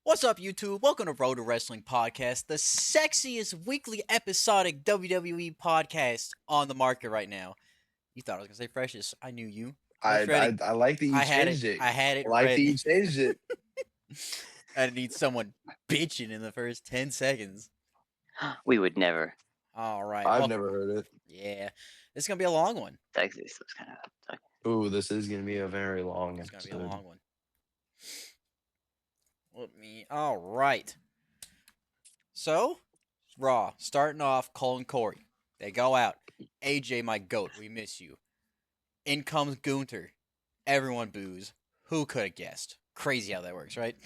What's up, YouTube? Welcome to Road to Wrestling Podcast, the sexiest weekly episodic WWE podcast on the market right now. You thought I was gonna say freshest. I knew you. I was ready. I like that you I had changed it. I had it I like that ready. you changed it. I need someone bitching in the first 10 seconds. We would never. All right. I've well, never heard it. Yeah, this is gonna be a long one. Texas was kind of. Ooh, this is gonna be a very long It's gonna be a episode. long one. All right. So, Raw starting off. Cole and Corey, they go out. AJ, my goat, we miss you. In comes Gunther. Everyone boos. Who could have guessed? Crazy how that works, right?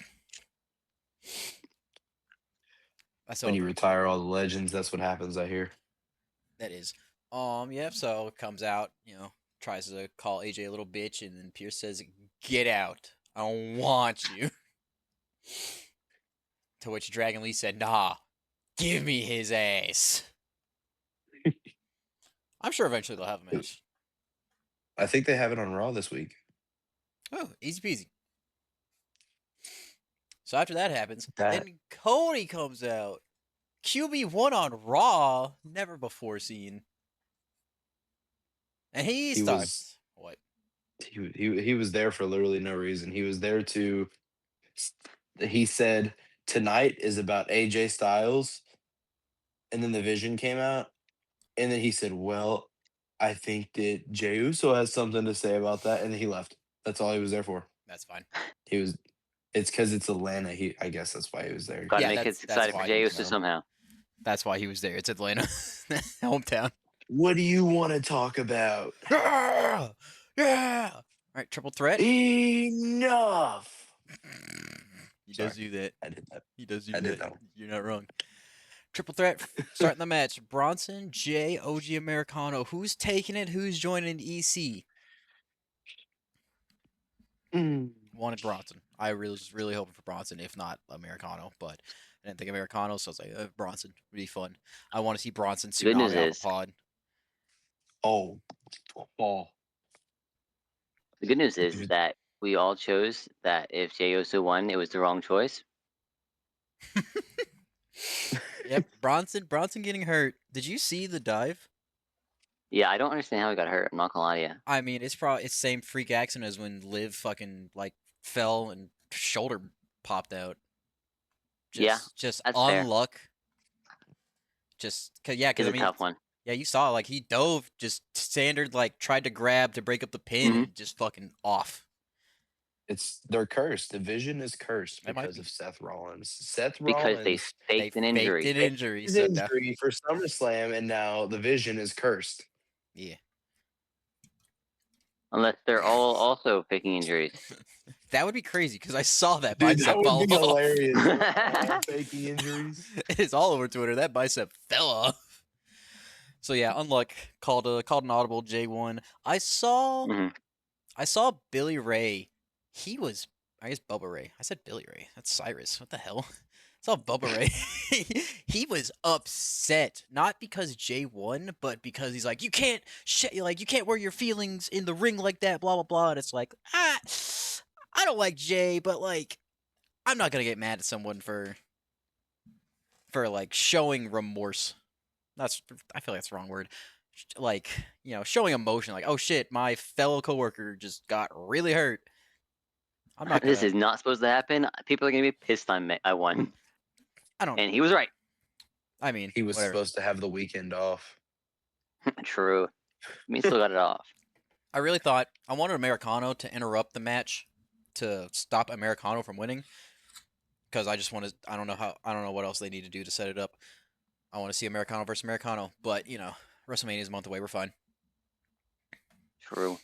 That's When you over. retire all the legends, that's what happens. I hear. That is. Yeah. So it comes out. Tries to call AJ a little bitch, and then Pierce says, "Get out. I don't want you." To which Dragon Lee said, "Nah, give me his ass." I'm sure eventually they'll have a match. I think they have it on Raw this week. Oh, easy peasy. So after that happens, That- then Cody comes out. QB1 on Raw, never before seen. And he starts. What? He was there for literally no reason. He was there to. He said tonight is about AJ Styles, and then the Vision came out, and then he said, "Well, I think that Jey Uso has something to say about that," and then he left. That's all he was there for. That's fine. He was. It's because it's Atlanta. I guess that's why he was there. Gotta Yeah, make that's kids excited why for he Jey was Uso there. somehow. That's why he was there. It's Atlanta. Hometown. What do you want to talk about? Yeah! Yeah! All right, triple threat. Enough. He does Sorry. do that. I did that. He does do I that. did that one. You're not wrong. Triple threat starting the match. Bronson, Jay, OG Americano. Who's taking it? Who's joining EC? Wanted Bronson. I was really hoping for Bronson, if not Americano, but I didn't think Americano, so I was like, Bronson would be fun. I want to see Bronson Good news tsunami off is- a pod. Oh. The good news is that we all chose that if Jey Uso won, it was the wrong choice. Yep, Bronson getting hurt. Did you see the dive? Yeah, I don't understand how he got hurt. I'm not gonna lie to you. I mean, it's same freak accident as when Liv fucking fell and shoulder popped out. Just that's fair. unluck. Just cause It's I a mean, tough one. yeah, you saw he dove, just standard tried to grab to break up the pin Mhm. and just fucking off. They're cursed. The Vision is cursed That might because be. of Seth Rollins. Seth Because Rollins they faked an injury. Faked an injury. his So now, injury for SummerSlam, and now the Vision is cursed. yeah, Unless they're all also faking injuries. that would be crazy because I saw that Dude, bicep that would fall be off. hilarious. All faking injuries. It's all over Twitter. That bicep fell off. So yeah, unluck called an audible J1. I saw Billy Ray. He was, I guess, Bubba Ray. I said Billy Ray. That's Cyrus. What the hell? I saw Bubba Ray. He was upset, not because Jay won, but because he's like, you can't you can't wear your feelings in the ring like that, blah blah blah. And it's like, I don't like Jay, but I'm not gonna get mad at someone for showing remorse. I feel like that's the wrong word. Showing emotion, oh shit, my fellow coworker just got really hurt. I'm not gonna. This is not supposed to happen. People are gonna be pissed I won. I don't. And he was right. I mean, He was whatever. supposed to have the weekend off. True. I mean, still got it off. I really thought I wanted Americano to interrupt the match to stop Americano from winning, because I just want to. I don't know what else they need to do to set it up. I want to see Americano versus Americano, but WrestleMania is a month away. We're fine. True.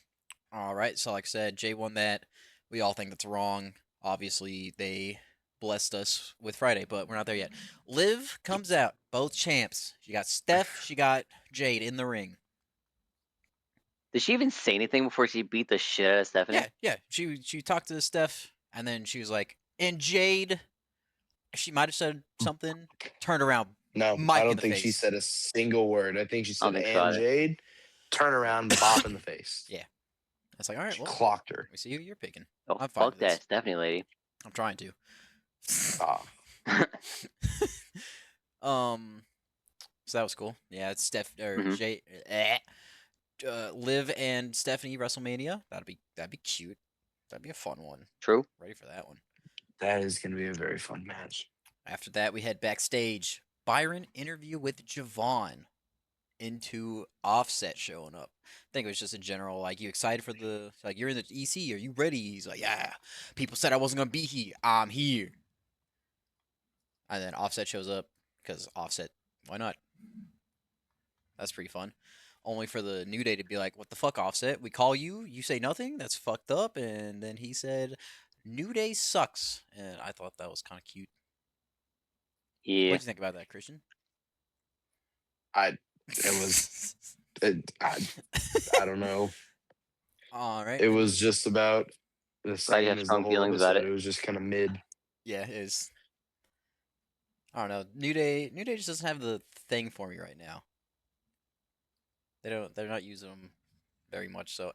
All right, so like I said, Jay won that. We all think that's wrong. Obviously, they blessed us with Friday, but we're not there yet. Liv comes out, both champs. She got Steph, she got Jade in the ring. Did she even say anything before she beat the shit out of Stephanie? Yeah. She talked to Steph, and then she was like, and Jade, she might have said something, turned around. No, Mike I in don't the think she face. said a single word. I think she I don't said, think so and either. Jade, turn around, bop in the face. Yeah. It's like, all right, She well, clocked her. let me see who you're picking. Oh, I'm fine fuck with this. that Stephanie lady. I'm trying to. Ah. So that was cool. Yeah, it's Mhm. Liv and Stephanie WrestleMania. That'd be cute. That'd be a fun one. True. Ready for that one. That is going to be a very fun match. After that, we head backstage. Byron interview with Javon into Offset showing up. I think it was just a general, like, you excited for you're in the EC, are you ready? He's like, yeah. People said I wasn't going to be here. I'm here. And then Offset shows up because Offset, why not? That's pretty fun. Only for the New Day to be like, what the fuck, Offset? We call you, you say nothing? That's fucked up. And then he said, New Day sucks. And I thought that was kind of cute. Yeah. What'd you think about that, Christian? I don't know. All right. It was just about the Glad you same have as the strong whole feelings about episode. it. It was just kind of mid. Yeah, it is. I don't know. New Day just doesn't have the thing for me right now. They're not using them very much, so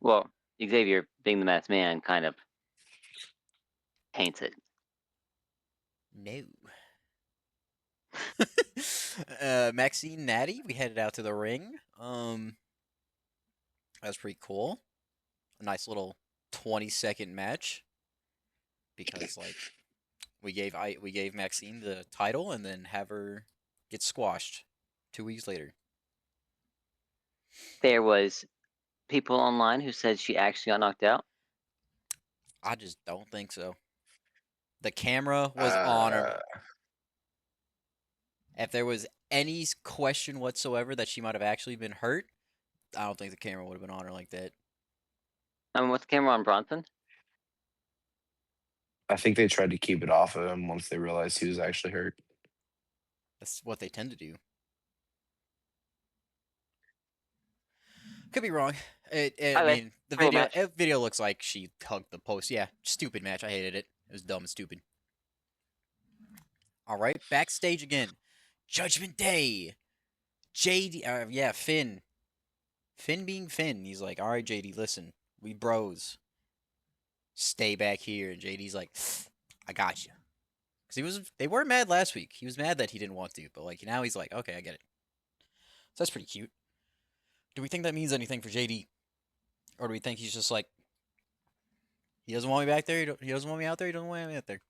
Well, Xavier being the masked man kind of paints it. No. Maxine Natty, we headed out to the ring. That was pretty cool. A nice little 20-second match. Because like we gave Maxine the title and then have her get squashed 2 weeks later. There was people online who said she actually got knocked out. I just don't think so. The camera was on her. Uh, If there was any question whatsoever that she might have actually been hurt, I don't think the camera would have been on her like that. I mean, what's the camera on Bronson? I think they tried to keep it off of him once they realized he was actually hurt. That's what they tend to do. Could be wrong. I mean, the video looks like she hugged the post. Yeah, stupid match. I hated it. It was dumb and stupid. All right, backstage again. Judgment Day. JD, yeah, Finn. Finn being Finn. He's like, all right, JD, listen, we bros. Stay back here. And JD's like, I got you. Because they were mad last week. He was mad that he didn't want to, but like now he's like, okay, I get it. So that's pretty cute. Do we think that means anything for JD? Or do we think he's just like, he doesn't want me back there, he doesn't want me out there, he doesn't want me out there?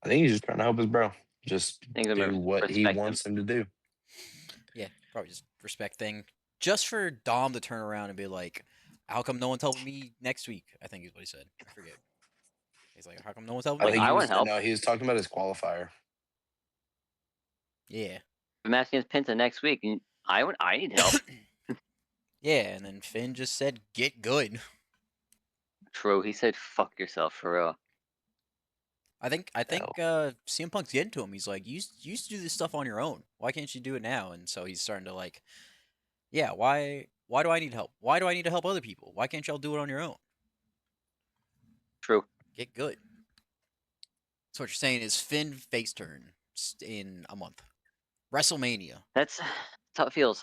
I think he's just trying to help his bro. Just do what he respect wants him to do. Yeah, probably just respect thing. Just for Dom to turn around and be like, how come no one's helping me next week? I think is what he said. I forget. He's like, how come no one's helping me? I think I want help. No, he was talking about his qualifier. Yeah. I'm asking Penta next week, and I need help. Yeah, and then Finn just said, get good. True, he said, fuck yourself for real. I think CM Punk's getting to him. He's like, you used to do this stuff on your own. Why can't you do it now? And so he's starting to like, yeah, why do I need help? Why do I need to help other people? Why can't y'all do it on your own? True. Get good. So what you're saying is Finn face turn in a month. WrestleMania. That's how it feels.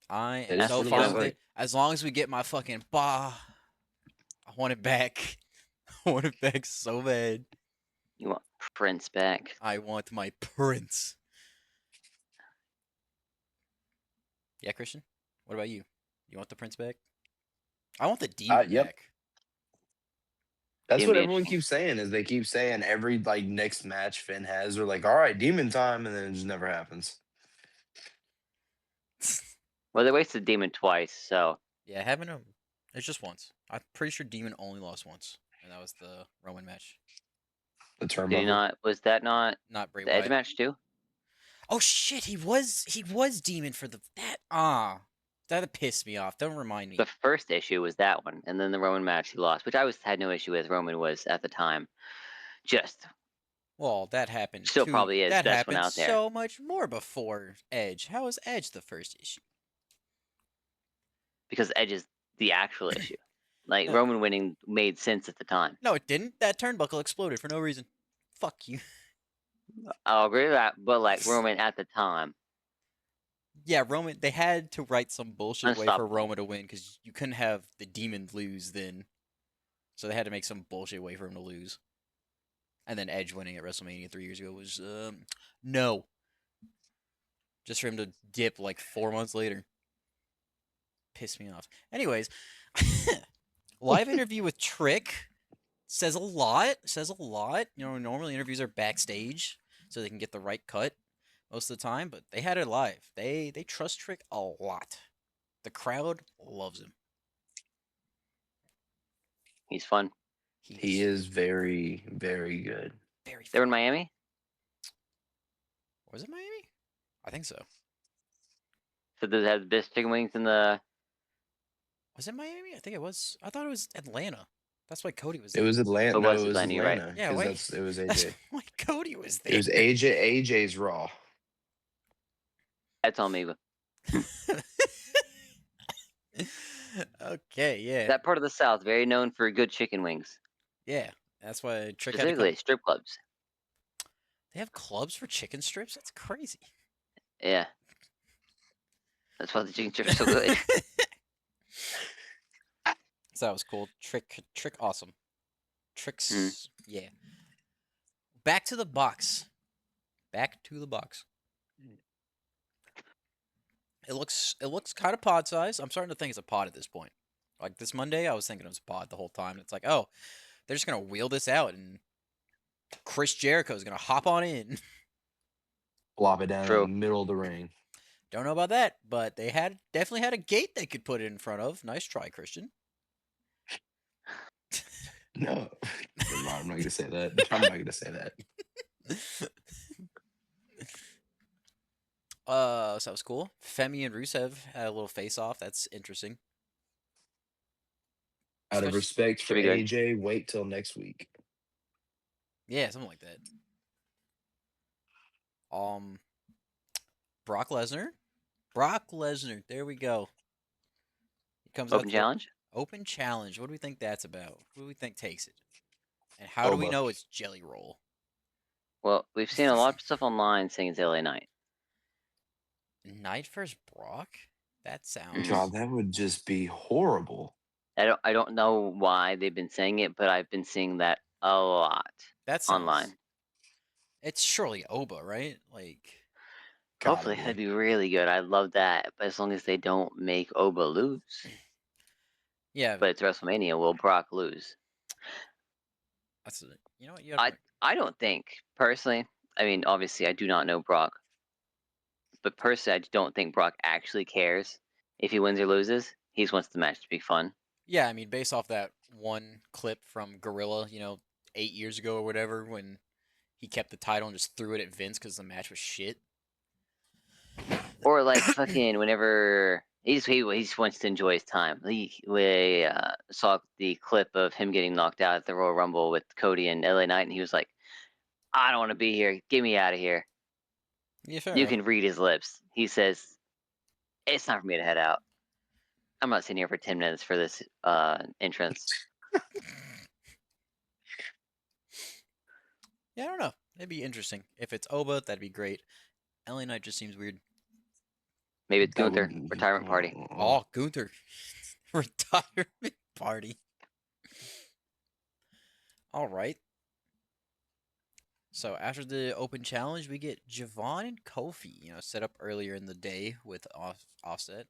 I am so fine with it. As long as we get my fucking I want it back. I want it back so bad. You want Prince back. I want my Prince. Yeah, Christian? What about you? You want the Prince back? I want the Demon back. That's what everyone keeps saying. Is they keep saying every like next match Finn has, they're like, all right, Demon time, and then it just never happens. Well, they wasted Demon twice, so yeah, having him. It's just once. I'm pretty sure Demon only lost once, and that was the Roman match. The turnbuckle. Was that not Bray the Wyatt. Edge match too? Oh shit, he was Demon for that pissed me off. Don't remind me. The first issue was that one, and then the Roman match he lost, which I had no issue with. Roman was at the time just that happened. Still probably is. That best happened one out there. so much more before Edge. How was Edge the first issue? Because Edge is the actual issue. Like Roman winning made sense at the time. No, it didn't. That turnbuckle exploded for no reason. Fuck you. I'll agree with that, but like Roman at the time. Yeah, Roman. They had to write some bullshit way for Roman to win because you couldn't have the Demon lose then. So they had to make some bullshit way for him to lose. And then Edge winning at WrestleMania 3 years ago was no. Just for him to dip like 4 months later. Pissed me off. Anyways, live interview with Trick says a lot. Says a lot. You know, normally interviews are backstage so they can get the right cut most of the time, but they had it live. They trust Trick a lot. The crowd loves him. He's fun. He is very, very good. Very They were in fun. Miami? Was it Miami? I think so. So they had the best chicken wings in the... Was it Miami? I think it was. I thought it was Atlanta. That's why Cody was It there. was Atlanta. It No, was it was Atlanta, you're right. Atlanta. Yeah, Because wait. it was That's AJ. why Cody was there. It was AJ. AJ's Raw. That's on me. Okay, yeah. That part of the South, very known for good chicken wings. Yeah. That's why Trick had to Specifically, come. strip clubs. They have clubs for chicken strips? That's crazy. Yeah. That's why the chicken strips are so good. So that was cool. Trick awesome. Tricks, yeah. Back to the box. Back to the box. It looks kind of pod size. I'm starting to think it's a pod at this point. Like this Monday, I was thinking it was a pod the whole time. It's like, oh, they're just gonna wheel this out, and Chris Jericho's gonna hop on in. Flop it down in True. the middle of the ring. Don't know about that, but they definitely had a gate they could put it in front of. Nice try, Christian. No. I'm not going to say that. I'm not going to say that. So that was cool. Femi and Rusev had a little face off. That's interesting. Out of respect for Should be good. AJ, wait till next week. Yeah, something like that. Brock Lesnar. Brock Lesnar. There we go. He comes Open out challenge? Open challenge. What do we think that's about? Who do we think takes it? And how do we Oba. know it's Jelly Roll? Well, we've seen a lot of stuff online saying it's LA Knight. Knight versus Brock? That sounds. God, that would just be horrible. I don't know why they've been saying it, but I've been seeing that a lot That sounds online. It's surely Oba, right? Like. Hopefully, that'd be really good. I'd love that. But as long as they don't make Oba lose. Yeah. But it's WrestleMania. Will Brock lose? That's you know what you have. I don't think personally. I mean, obviously, I do not know Brock, but personally, I don't think Brock actually cares if he wins or loses. He just wants the match to be fun. Yeah, I mean, based off that one clip from Gorilla, 8 years ago or whatever, when he kept the title and just threw it at Vince because the match was shit. Or like fucking whenever he just wants to enjoy his time. We saw the clip of him getting knocked out at the Royal Rumble with Cody and LA Knight, and he was like, "I don't want to be here. Get me out of here." Yeah, fair You enough. can read his lips. He says, "It's time for me to head out. I'm not sitting here for 10 minutes for this entrance." Yeah, I don't know. It'd be interesting. If it's Oba, that'd be great. LA Knight just seems weird. Maybe it's Gunther, retirement party. Oh, Gunther. Retirement party. All right. So after the open challenge, we get Javon and Kofi, set up earlier in the day with Offset.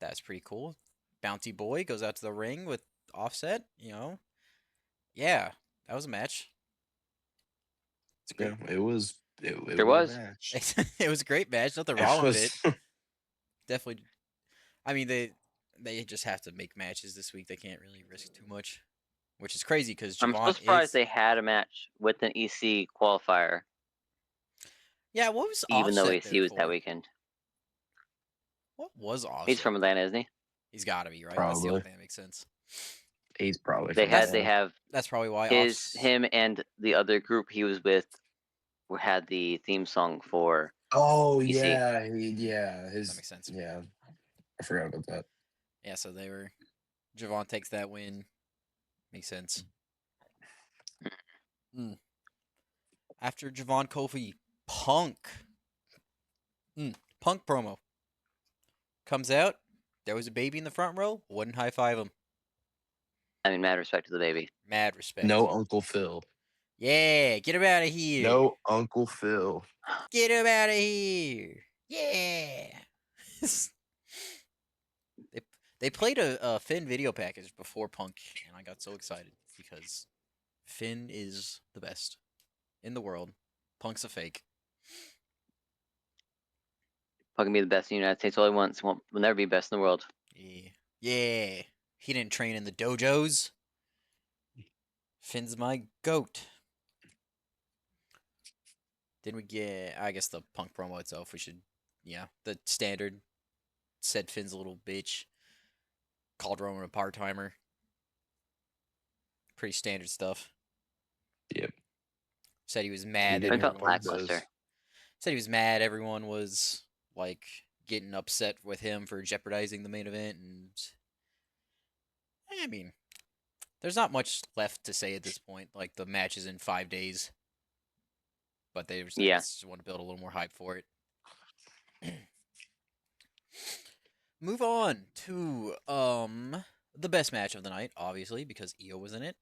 That's pretty cool. Bounty Boy goes out to the ring with Offset, Yeah, that was a match. It's great. Yeah, it was. There was. A match. It was a great match. Nothing wrong with it. Definitely. I mean, they just have to make matches this week. They can't really risk too much, which is crazy because Javon I'm so surprised they had a match with an EC qualifier. Yeah, what was even though Offset EC was for? that weekend? What was Offset? He's from Atlanta, isn't he? He's got to be, right? Probably. That's the only thing that makes sense. He's probably. They have. That's probably why him and the other group he was with had the theme song for. Oh EC. yeah, that makes sense. Yeah, I forgot about that. Yeah, so they were. Javon takes that win. Makes sense. After Javon, Kofi, Punk. Punk promo. Comes out. There was a baby in the front row. Wouldn't high five him. I mean, mad respect to the baby. Mad respect. No Uncle Phil. Yeah, get him out of here. No Uncle Phil. Get him out of here. Yeah. They played a Finn video package before Punk, and I got so excited because Finn is the best in the world. Punk's a fake. Punk can be the best in the United States all he wants. Will never be best in the world. Yeah. He didn't train in the dojos. Finn's my goat. Then we get, I guess, the Punk promo itself. We should, the standard. Said Finn's a little bitch. Called Roman a part-timer. Pretty standard stuff. Yep. Said he was mad. I felt lackluster. Said he was mad. Everyone was like getting upset with him for jeopardizing the main event, and I mean, there's not much left to say at this point. Like the match is in 5 days, but they just want to build a little more hype for it. Move on to the best match of the night, obviously, because Io was in it.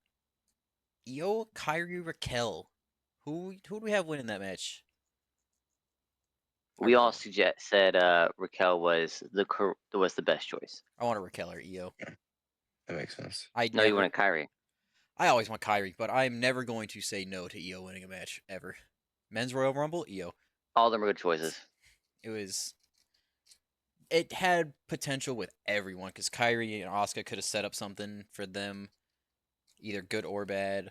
Io, Kairi, Raquel. Who do we have winning that match? We all said Raquel was the best choice. I want a Raquel or Io. That makes sense. You wanted Kairi. I always want Kairi, but I'm never going to say no to Io winning a match ever. Men's Royal Rumble, Io. All of them are good choices. It had potential with everyone because Kairi and Asuka could have set up something for them, either good or bad.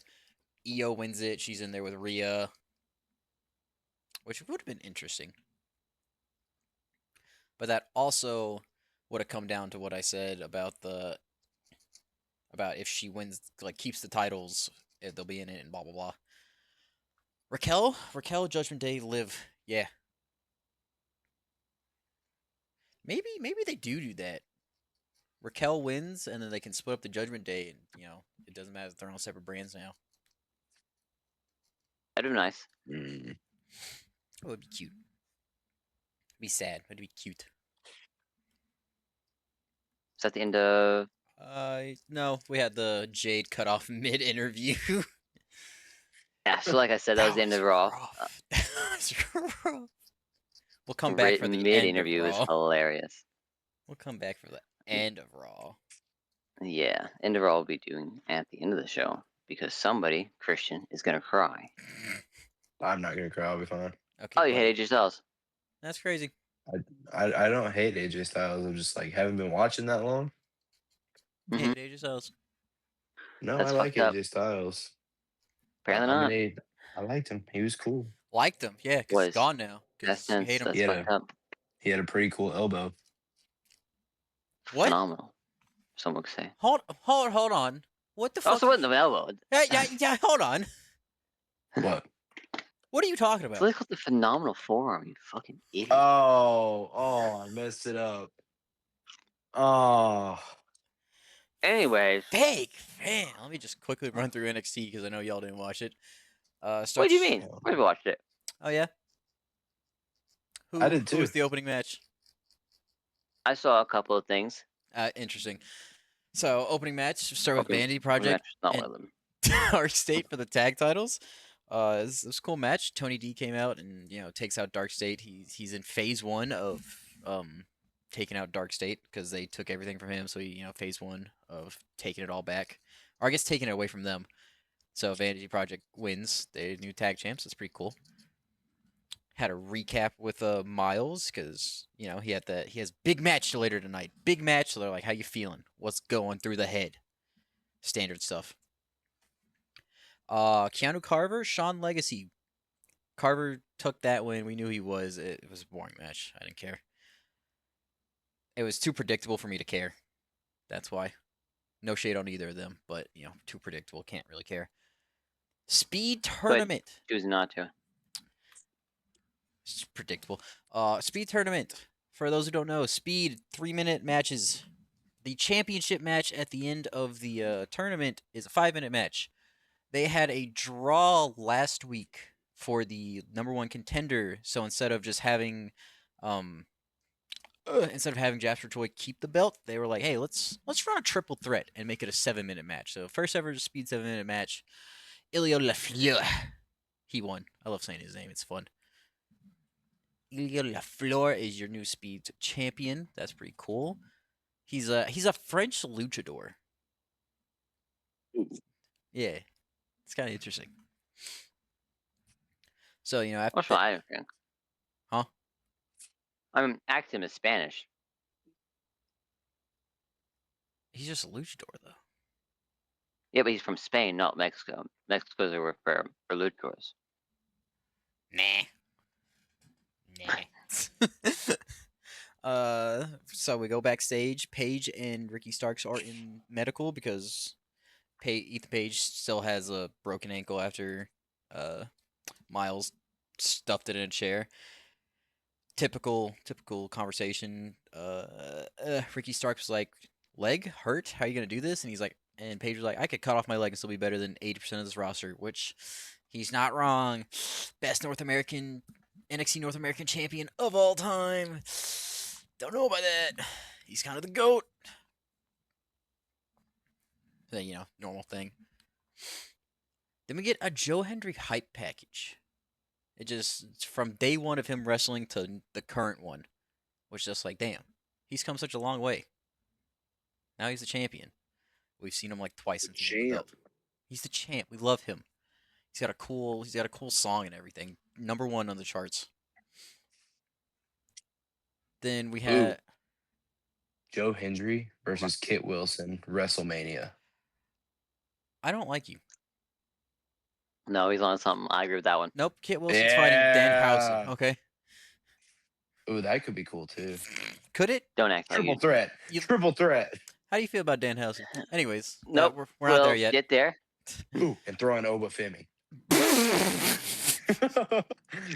Io wins it. She's in there with Rhea, which would have been interesting. But that also would have come down to what I said about if she wins, like keeps the titles, they'll be in it and blah blah blah. Raquel, Judgment Day, Liv, yeah. Maybe they do that. Raquel wins, and then they can split up the Judgment Day, and it doesn't matter if they're on separate brands now. That'd be nice. It would be cute. It'd be sad, but it'd be cute. Is that the end of? No, we had the Jade cut off mid interview. Yeah, so like I said, that was the end of Raw. We'll come back for the mid interview. Is hilarious. We'll come back for the end of Raw. Yeah, end of Raw will be doing at the end of the show because somebody, Christian, is gonna cry. I'm not gonna cry. I'll be fine. Okay. Oh, you hate AJ Styles? That's crazy. I don't hate AJ Styles. I'm just like haven't been watching that long. Hate AJ Styles. No, I like AJ Styles. Apparently not. I liked him. He was cool. Liked him, yeah, because he's gone now. That's you hate him. He had a pretty cool elbow. What? Phenomenal. Someone could say. Hold on. What the fuck? Also wasn't the elbow. Yeah, hold on. What? What are you talking about? It's like the phenomenal forearm, you fucking idiot. Oh, I messed it up. Oh. Anyways. Fake, man. Let me just quickly run through NXT because I know y'all didn't watch it. What do you mean? We watched it. Oh, yeah? I did too. Who was the opening match? I saw a couple of things. Interesting. So, opening match, start with Vanity Project. Not one of them. Dark State for the tag titles. It was a cool match. Tony D came out and takes out Dark State. He's in phase 1 of taking out Dark State because they took everything from him. So phase 1 of taking it all back, or I guess taking it away from them. So Vanity Project wins. They're new tag champs. That's pretty cool. Had a recap with Miles because he has big match later tonight. Big match. So they're like, "How you feeling? What's going through the head?" Standard stuff. Keanu Carver, Sean Legacy. Carver took that win. We knew he was. It was a boring match. I didn't care. It was too predictable for me to care. That's why. No shade on either of them, but too predictable. Can't really care. Speed tournament. But choosing not to. It's predictable. Speed tournament. For those who don't know, Speed 3-minute matches. The championship match at the end of the tournament is a 5-minute match. They had a draw last week for the #1 contender. So instead of just having instead of having Jasper Toy keep the belt, they were like, hey, let's run a triple threat and make it a 7-minute match. So first ever speed 7-minute match. Ilio Lafleur. He won. I love saying his name. It's fun. Ilio Lafleur is your new speed champion. That's pretty cool. He's a French luchador. Yeah, it's kind of interesting. So after What's my thing? Huh? I'm acting as Spanish. He's just a luchador though. Yeah, but he's from Spain, not Mexico. Mexico's are for luchadors. Nah. So we go backstage. Paige and Ricky Starks are in medical because Ethan Page still has a broken ankle after Miles stuffed it in a chair. Typical conversation. Ricky Starks was like, "Leg hurt? How are you gonna do this?" And he's like, and Page was like, "I could cut off my leg and still be better than 80% of this roster," which he's not wrong. Best NXT North American champion of all time. Don't know about that. He's kind of the GOAT. Normal thing. Then we get a Joe Hendry hype package. It's from day one of him wrestling to the current one, which is just like, damn, he's come such a long way. Now he's the champion. We've seen him like twice since he won the belt. He's the champ. We love him. He's got a cool song and everything. #1 on the charts. Then we had Joe Hendry versus Kit Wilson, WrestleMania. I don't like you. No, he's on something. I agree with that one. Nope, Kit Wilson's fighting Danhausen. Okay. Ooh, that could be cool too. Could it? Don't act like Triple threat. Triple threat. How do you feel about Danhausen? Anyways, nope. We're not there yet. Get there. Ooh, and throw in Obafemi.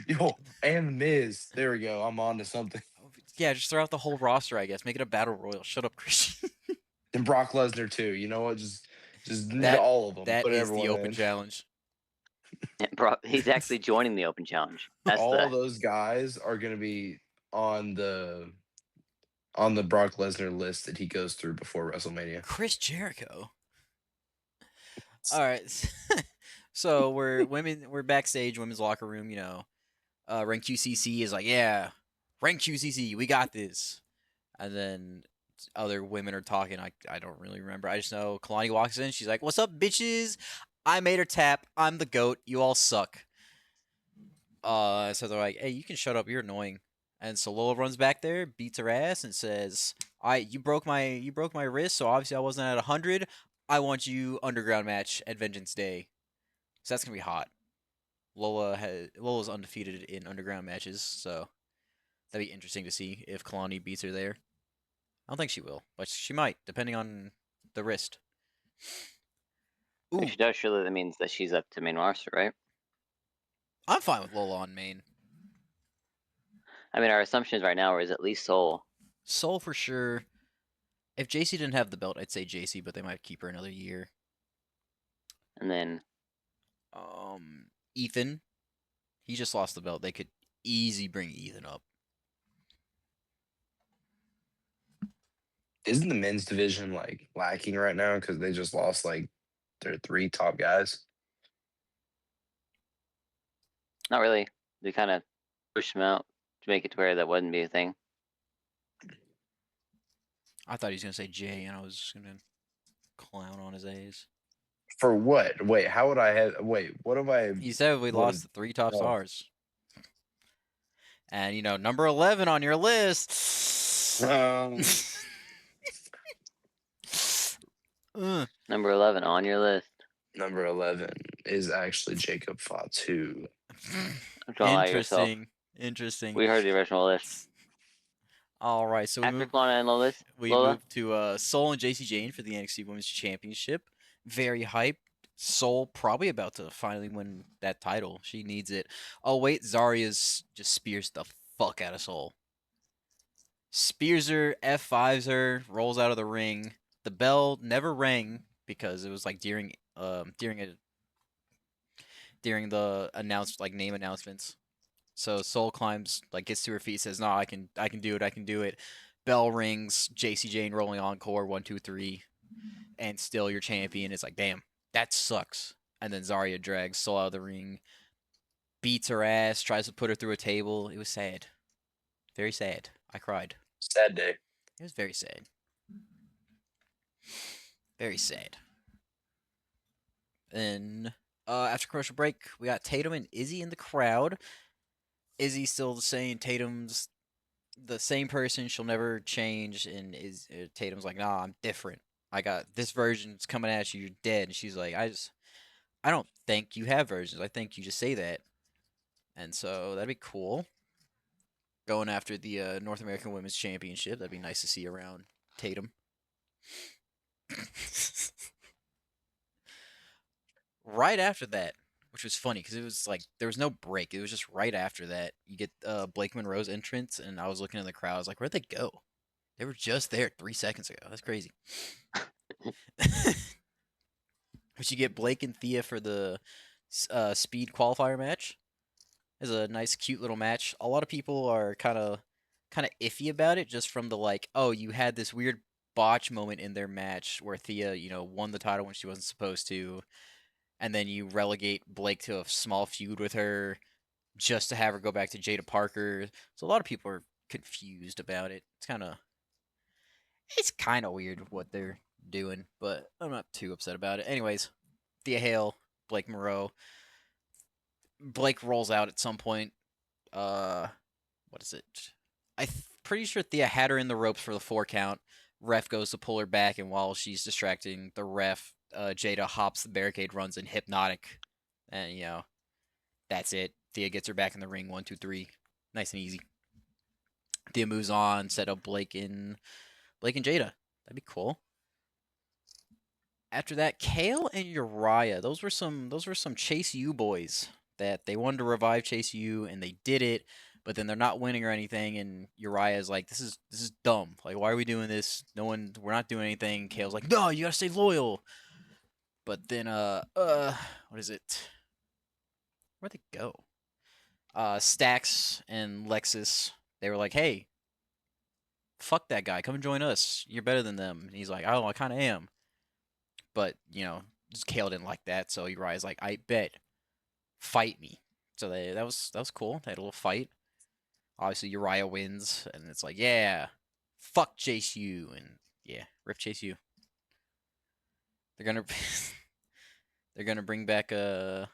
Yo, and Miz. There we go. I'm on to something. Yeah, just throw out the whole roster, I guess. Make it a battle royal. Shut up, Christian. And Brock Lesnar too. You know what? Just that, all of them. That Put is the open in. Challenge. Bro, he's actually joining the Open Challenge. All those guys are going to be on the Brock Lesnar list that he goes through before WrestleMania. Chris Jericho. All right. So we're backstage, women's locker room, Rank QCC is like, yeah, Rank QCC, we got this. And then other women are talking. I don't really remember. I just know Kalani walks in. She's like, what's up, bitches? I made her tap. I'm the GOAT. You all suck. So they're like, hey, you can shut up. You're annoying. And so Lola runs back there, beats her ass, and says, you broke my wrist, so obviously I wasn't at 100. I want you underground match at Vengeance Day. So that's going to be hot. Lola's undefeated in underground matches, so that'd be interesting to see if Kalani beats her there. I don't think she will, but she might, depending on the wrist. Ooh. If she does, surely that means that she's up to main roster, right? I'm fine with Lola on main. I mean, our assumptions right now is at least Soul. Soul for sure. If JC didn't have the belt, I'd say JC, but they might keep her another year. And then Ethan. He just lost the belt. They could easy bring Ethan up. Isn't the men's division like lacking right now because they just lost like their 3 top guys? Not really. They kind of pushed them out to make it to where that wouldn't be a thing. I thought he was going to say Jay, and I was just going to clown on his A's. For what? Wait, how would I have... Wait, what have I... He said we lost the 3 top stars. And, number 11 on your list. Number 11 on your list. Number 11 is actually Jacob Fatu. Interesting. We heard the original list. All right, so after Lana and Lola, we moved to Soul and JC Jane for the NXT Women's Championship. Very hyped. Soul probably about to finally win that title. She needs it. Oh wait, Zarya's just spears the fuck out of Soul. Spears her, F5s her, rolls out of the ring. The bell never rang because it was like during the announced name announcements. So Soul climbs, like gets to her feet, says, "No, I can do it. I can do it." Bell rings. JC Jane rolling encore 1, 2, 3, and still your champion. It's like, damn, that sucks. And then Zarya drags Soul out of the ring, beats her ass, tries to put her through a table. It was sad, very sad. I cried. Sad day. It was very sad. Very sad. Then after commercial break, we got Tatum and Izzy in the crowd. Izzy's still the same. Tatum's the same person. She'll never change. And Tatum's like, nah, I'm different. I got this version's coming at you. You're dead. And she's like, I don't think you have versions. I think you just say that. And so that'd be cool. Going after the North American Women's Championship. That'd be nice to see around Tatum. Right after that, which was funny because it was like there was no break. It was just right after that you get Blake Monroe's entrance, and I was looking in the crowd. I was like, "Where'd they go? They were just there 3 seconds ago. That's crazy." But you get Blake and Thea for the speed qualifier match. It's a nice, cute little match. A lot of people are kind of iffy about it, just from the like, oh, you had this weird botch moment in their match where Thea, won the title when she wasn't supposed to, and then you relegate Blake to a small feud with her just to have her go back to Jada Parker. So a lot of people are confused about it. It's kind of weird what they're doing, but I'm not too upset about it. Anyways, Thea Hale, Blake Moreau. Blake rolls out at some point. What is it? Pretty sure Thea had her in the ropes for the 4 count. Ref goes to pull her back, and while she's distracting the ref, Jada hops the barricade, runs in Hypnotic, and that's it. Thea gets her back in the ring. 1, 2, 3, nice and easy. Thea moves on, set up Blake and Jada. That'd be cool. After that, Kale and Uriah. Those were some Chase U boys that they wanted to revive Chase U, and they did it. But then they're not winning or anything, and Uriah is like, "This is dumb. Like, why are we doing this? We're not doing anything." Kale's like, "No, you gotta stay loyal." But then, what is it? Where'd they go? Stax and Lexus, they were like, "Hey, fuck that guy. Come and join us. You're better than them." And he's like, "Oh, I kind of am." But, Kale didn't like that, so Uriah's like, "I bet. Fight me." So that was cool. They had a little fight. Obviously, Uriah wins, and it's like, yeah, fuck Chase U, and yeah, rip Chase U. They're gonna they're gonna bring back the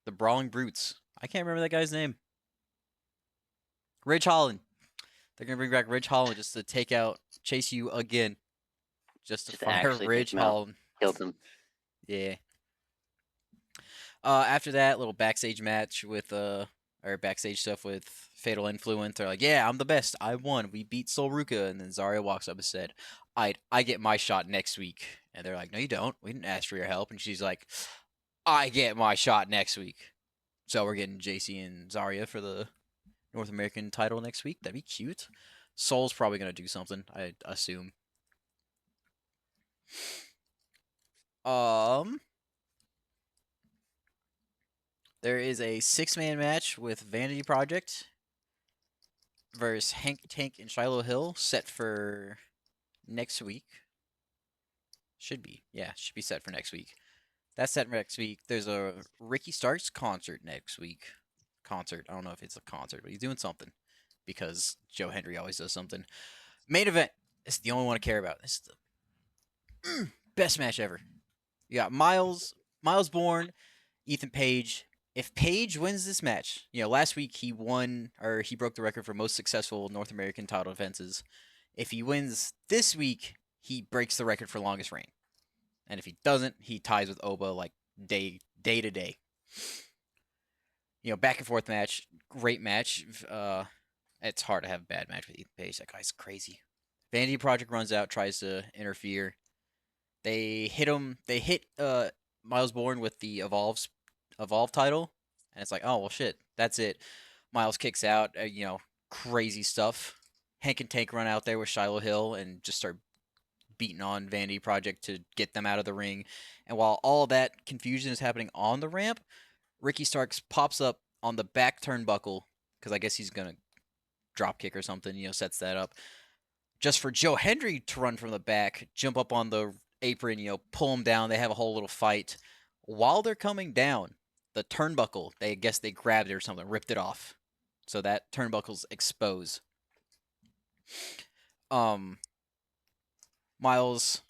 Brawling Brutes. I can't remember that guy's name. Ridge Holland. They're gonna bring back Ridge Holland just to take out Chase U again, just to fire Ridge Holland. Killed him. Yeah. After that, little backstage match with or backstage stuff with Fatal Influence. They're like, "Yeah, I'm the best. I won. We beat Sol Ruka." And then Zarya walks up and said, I get my shot next week." And they're like, "No, you don't. We didn't ask for your help." And she's like, "I get my shot next week." So we're getting JC and Zarya for the North American title next week. That'd be cute. Sol's probably gonna do something, I assume. There is a 6-man match with Vanity Project versus Hank Tank and Shiloh Hill, set for next week. Should be set for next week. That's set for next week. There's a Ricky Starks concert next week. I don't know if it's a concert, but he's doing something because Joe Hendry always does something. Main event. It's the only one I care about. This is the best match ever. You got Miles Bourne, Ethan Page. If Page wins this match, last week he won, or he broke the record for most successful North American title defenses. If he wins this week, he breaks the record for longest reign. And if he doesn't, he ties with Oba like day to day. Back and forth match, great match. It's hard to have a bad match with Ethan Page. That guy's crazy. Vanity Project runs out, tries to interfere. They hit him. They hit Miles Bourne with the Evolve title, and it's like, oh well, shit, that's it. Miles kicks out. Crazy stuff. Hank and Tank run out there with Shiloh Hill and just start beating on Vanity Project to get them out of the ring. And while all that confusion is happening on the ramp, Ricky Starks pops up on the back turnbuckle, because I guess he's gonna drop kick or something. Sets that up just for Joe Hendry to run from the back, jump up on the apron, pull him down. They have a whole little fight. While they're coming down, the turnbuckle, I guess they grabbed it or something, ripped it off. So that turnbuckle's exposed. Miles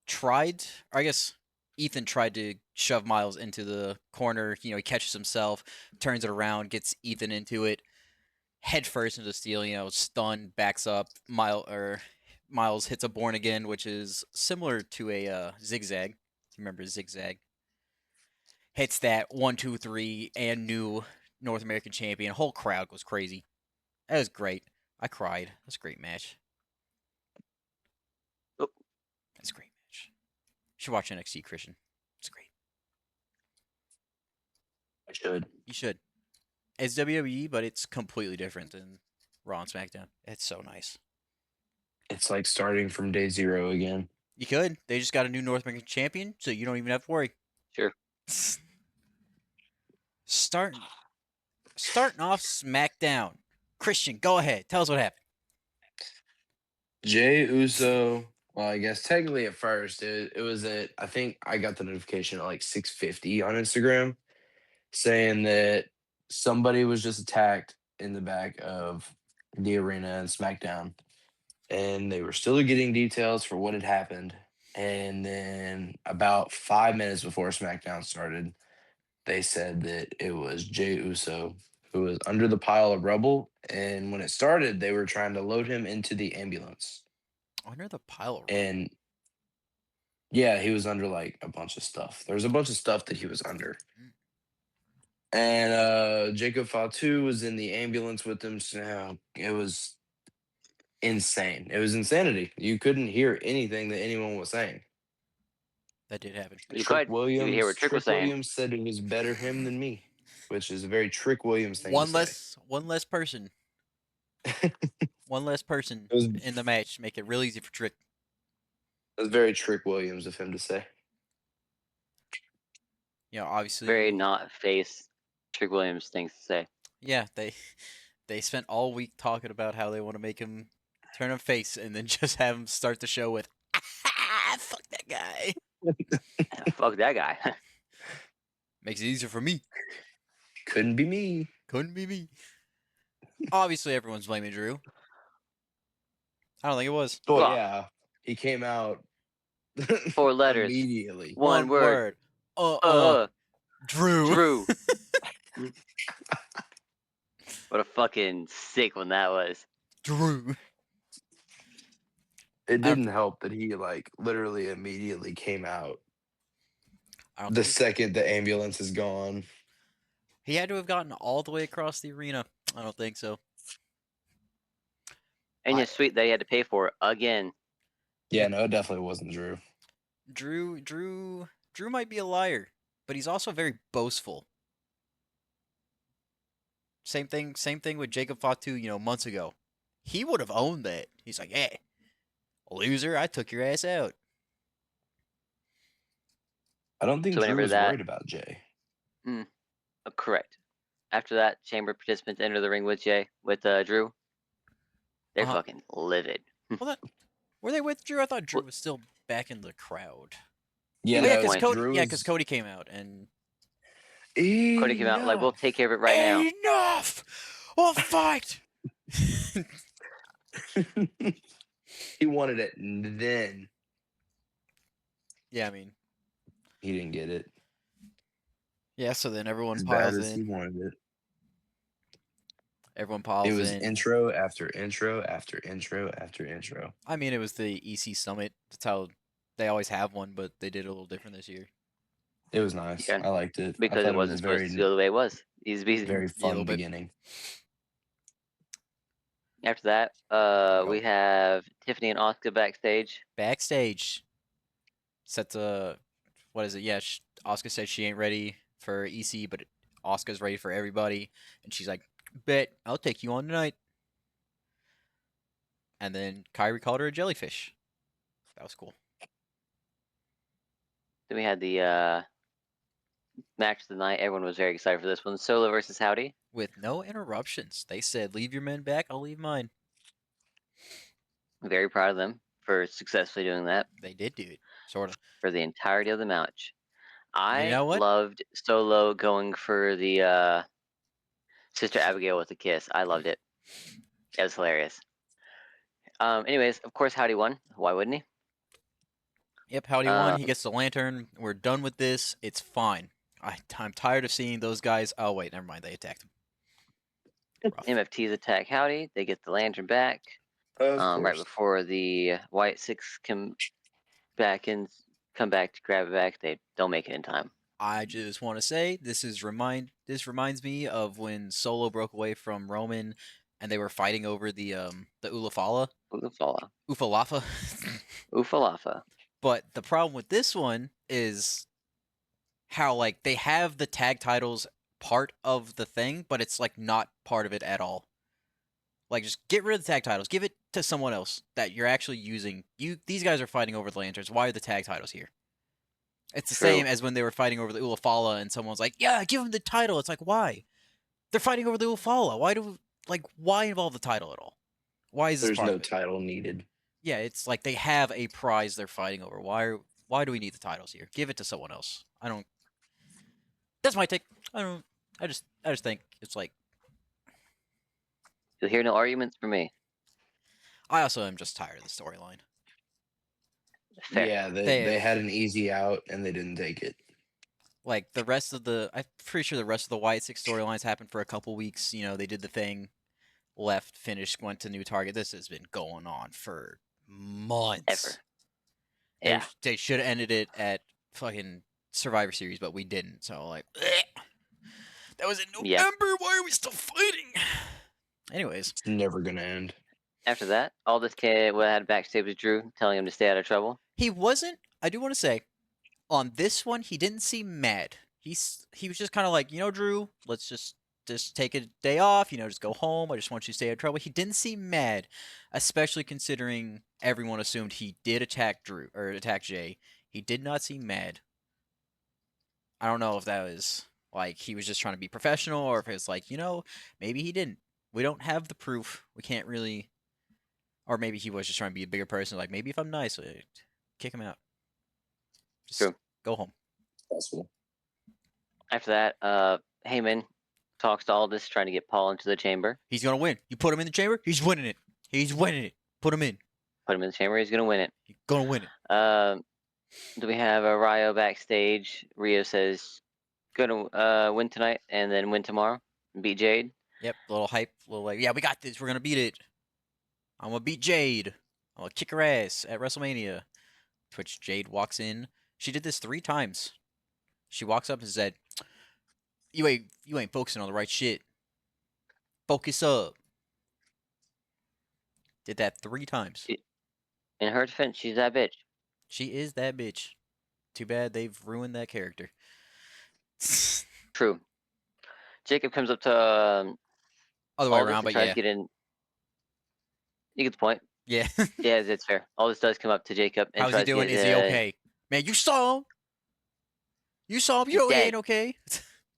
tried, or I guess Ethan tried to shove Miles into the corner. He catches himself, turns it around, gets Ethan into it, head first into the steel, stunned, backs up. Miles hits a Born Again, which is similar to a zigzag. Remember zigzag? Hits that 1, 2, 3, and new North American champion. Whole crowd goes crazy. That was great. I cried. That's a great match. Oh. That's a great match. You should watch NXT, Christian. It's great. I should. You should. It's WWE, but it's completely different than Raw and SmackDown. It's so nice. It's like starting from day zero again. You could. They just got a new North American champion, so you don't even have to worry. Sure. Starting off SmackDown. Christian, go ahead. Tell us what happened. Jey Uso. Well, I guess technically at first it was I think I got the notification at like 6:50 on Instagram saying that somebody was just attacked in the back of the arena in SmackDown, and they were still getting details for what had happened. And then about 5 minutes before SmackDown started, they said that it was Jey Uso who was under the pile of rubble. And when it started, they were trying to load him into the ambulance. Under the pile of rubble? And yeah, he was under like a bunch of stuff. There was a bunch of stuff that he was under. And Jacob Fatu was in the ambulance with him. So it was insane. It was insanity. You couldn't hear anything that anyone was saying. That did happen. You could hear what Trick was saying. Williams said it was better him than me, which is a very Trick Williams thing to say. One less person. One less person in the match. Make it real easy for Trick. It was very Trick Williams of him to say. Obviously. Very not face Trick Williams things to say. Yeah, they spent all week talking about how they want to make him turn him face and then just have him start the show with, fuck that guy. Fuck that guy. Makes it easier for me. Couldn't be me. Couldn't be me. Obviously, everyone's blaming Drew. I don't think it was. Oh, well, yeah. He came out 4 letters. Immediately. One word. Drew. Drew. What a fucking sick one that was. Drew. It didn't help that he like literally immediately came out. The second the ambulance is gone. He had to have gotten all the way across the arena. I don't think so. And it's sweet that he had to pay for it again. Yeah, no, it definitely wasn't Drew. Drew might be a liar, but he's also very boastful. Same thing with Jacob Fatu, months ago. He would have owned that. He's like, hey, loser, I took your ass out. I don't think Drew was worried about Jey. Correct. After that, Chamber participants enter the ring with Drew. They're fucking livid. Were they with Drew? I thought Drew was still back in the crowd. Yeah, because Cody came out and Cody came out like, we'll take care of it right now. Enough! We'll fight! He wanted it then. Yeah, I mean, he didn't get it. Yeah, so then everyone piles in. He wanted it. Everyone piles in. It was intro after intro after intro after intro. I mean, it was the EC Summit. That's how they always have one, but they did it a little different this year. It was nice. Yeah. I liked it. Because it wasn't supposed to go the way it was. Very fun beginning. After that, we have Tiffany and Asuka backstage. What is it? Yeah, Asuka said she ain't ready for EC, but Asuka's ready for everybody. And she's like, bet, I'll take you on tonight. And then Kyrie called her a jellyfish. That was cool. Then we had the match of the night. Everyone was very excited for this one. Solo versus Howdy. With no interruptions. They said, leave your men back, I'll leave mine. Very proud of them for successfully doing that. They did do it, sort of. For the entirety of the match. I know what? loved Solo going for the Sister Abigail with a kiss. I loved it. It was hilarious. Anyways, of course, Howdy won. Why wouldn't he? Yep, Howdy won. He gets the lantern. We're done with this. It's fine. I'm tired of seeing those guys. Oh, wait, never mind. They attacked him. Rough. MFTs attack Howdy. They get the lantern back. Right before the White Six come back to grab it back. They don't make it in time. I just want to say this reminds me of when Solo broke away from Roman, and they were fighting over the Ulafala. Ufalafa. Ufalafa. But the problem with this one is how like they have the tag titles part of the thing, but it's like not part of it at all. Like, just get rid of the tag titles. Give it to someone else that you're actually using. These guys are fighting over the lanterns. Why are the tag titles here? It's the same as when they were fighting over the Ulafala and someone's like, yeah, give them the title. It's like, why? They're fighting over the Ulafala. Why involve the title at all? Why is this There's no title needed. Yeah, it's like they have a prize they're fighting over. Why do we need the titles here? Give it to someone else. That's my take. I just think it's like, you'll hear no arguments from me. I also am just tired of the storyline. Fair. Yeah, they had an easy out and they didn't take it. Like I'm pretty sure the rest of the White Six storylines happened for a couple weeks. You know, they did the thing, left, finished, went to new target. This has been going on for months. Ever. Yeah. They should have ended it at fucking Survivor Series, but we didn't. So like, that was in November. Yeah. Why are we still fighting? Anyways, it's never gonna end. After that, all this kid had backstage with Drew, telling him to stay out of trouble. He wasn't. I do want to say, on this one, he didn't seem mad. He was just kind of like, Drew, let's just take a day off. Just go home. I just want you to stay out of trouble. He didn't seem mad, especially considering everyone assumed he did attack Drew or attack Jay. He did not seem mad. I don't know if that was like he was just trying to be professional or if it's like, maybe he didn't. We don't have the proof. We can't really. Or maybe he was just trying to be a bigger person. Like, maybe if I'm nice, kick him out. Just go home. Possible. After that, Heyman talks to Aldis, trying to get Paul into the chamber. He's going to win. You put him in the chamber, he's winning it. He's winning it. Put him in. Put him in the chamber, he's going to win it. He's going to win it. Do we have a Ryo backstage? Rio says, going to win tonight and then win tomorrow. Beat Jade. Yep, a little hype. A little like, yeah, we got this. We're going to beat it. I'm going to beat Jade. I'm going to kick her ass at WrestleMania. To which Jade walks in. She did this 3 times. She walks up and said, you ain't focusing on the right shit. Focus up. Did that 3 times. In her defense, she's that bitch. She is that bitch. Too bad they've ruined that character. True. Jacob comes up to other way around, but yeah. Get in. You get the point. Yeah. Yeah, it's fair. Aldis does come up to Jacob and how's he doing? Is he okay? Man, you saw him. You saw him. You know he ain't okay.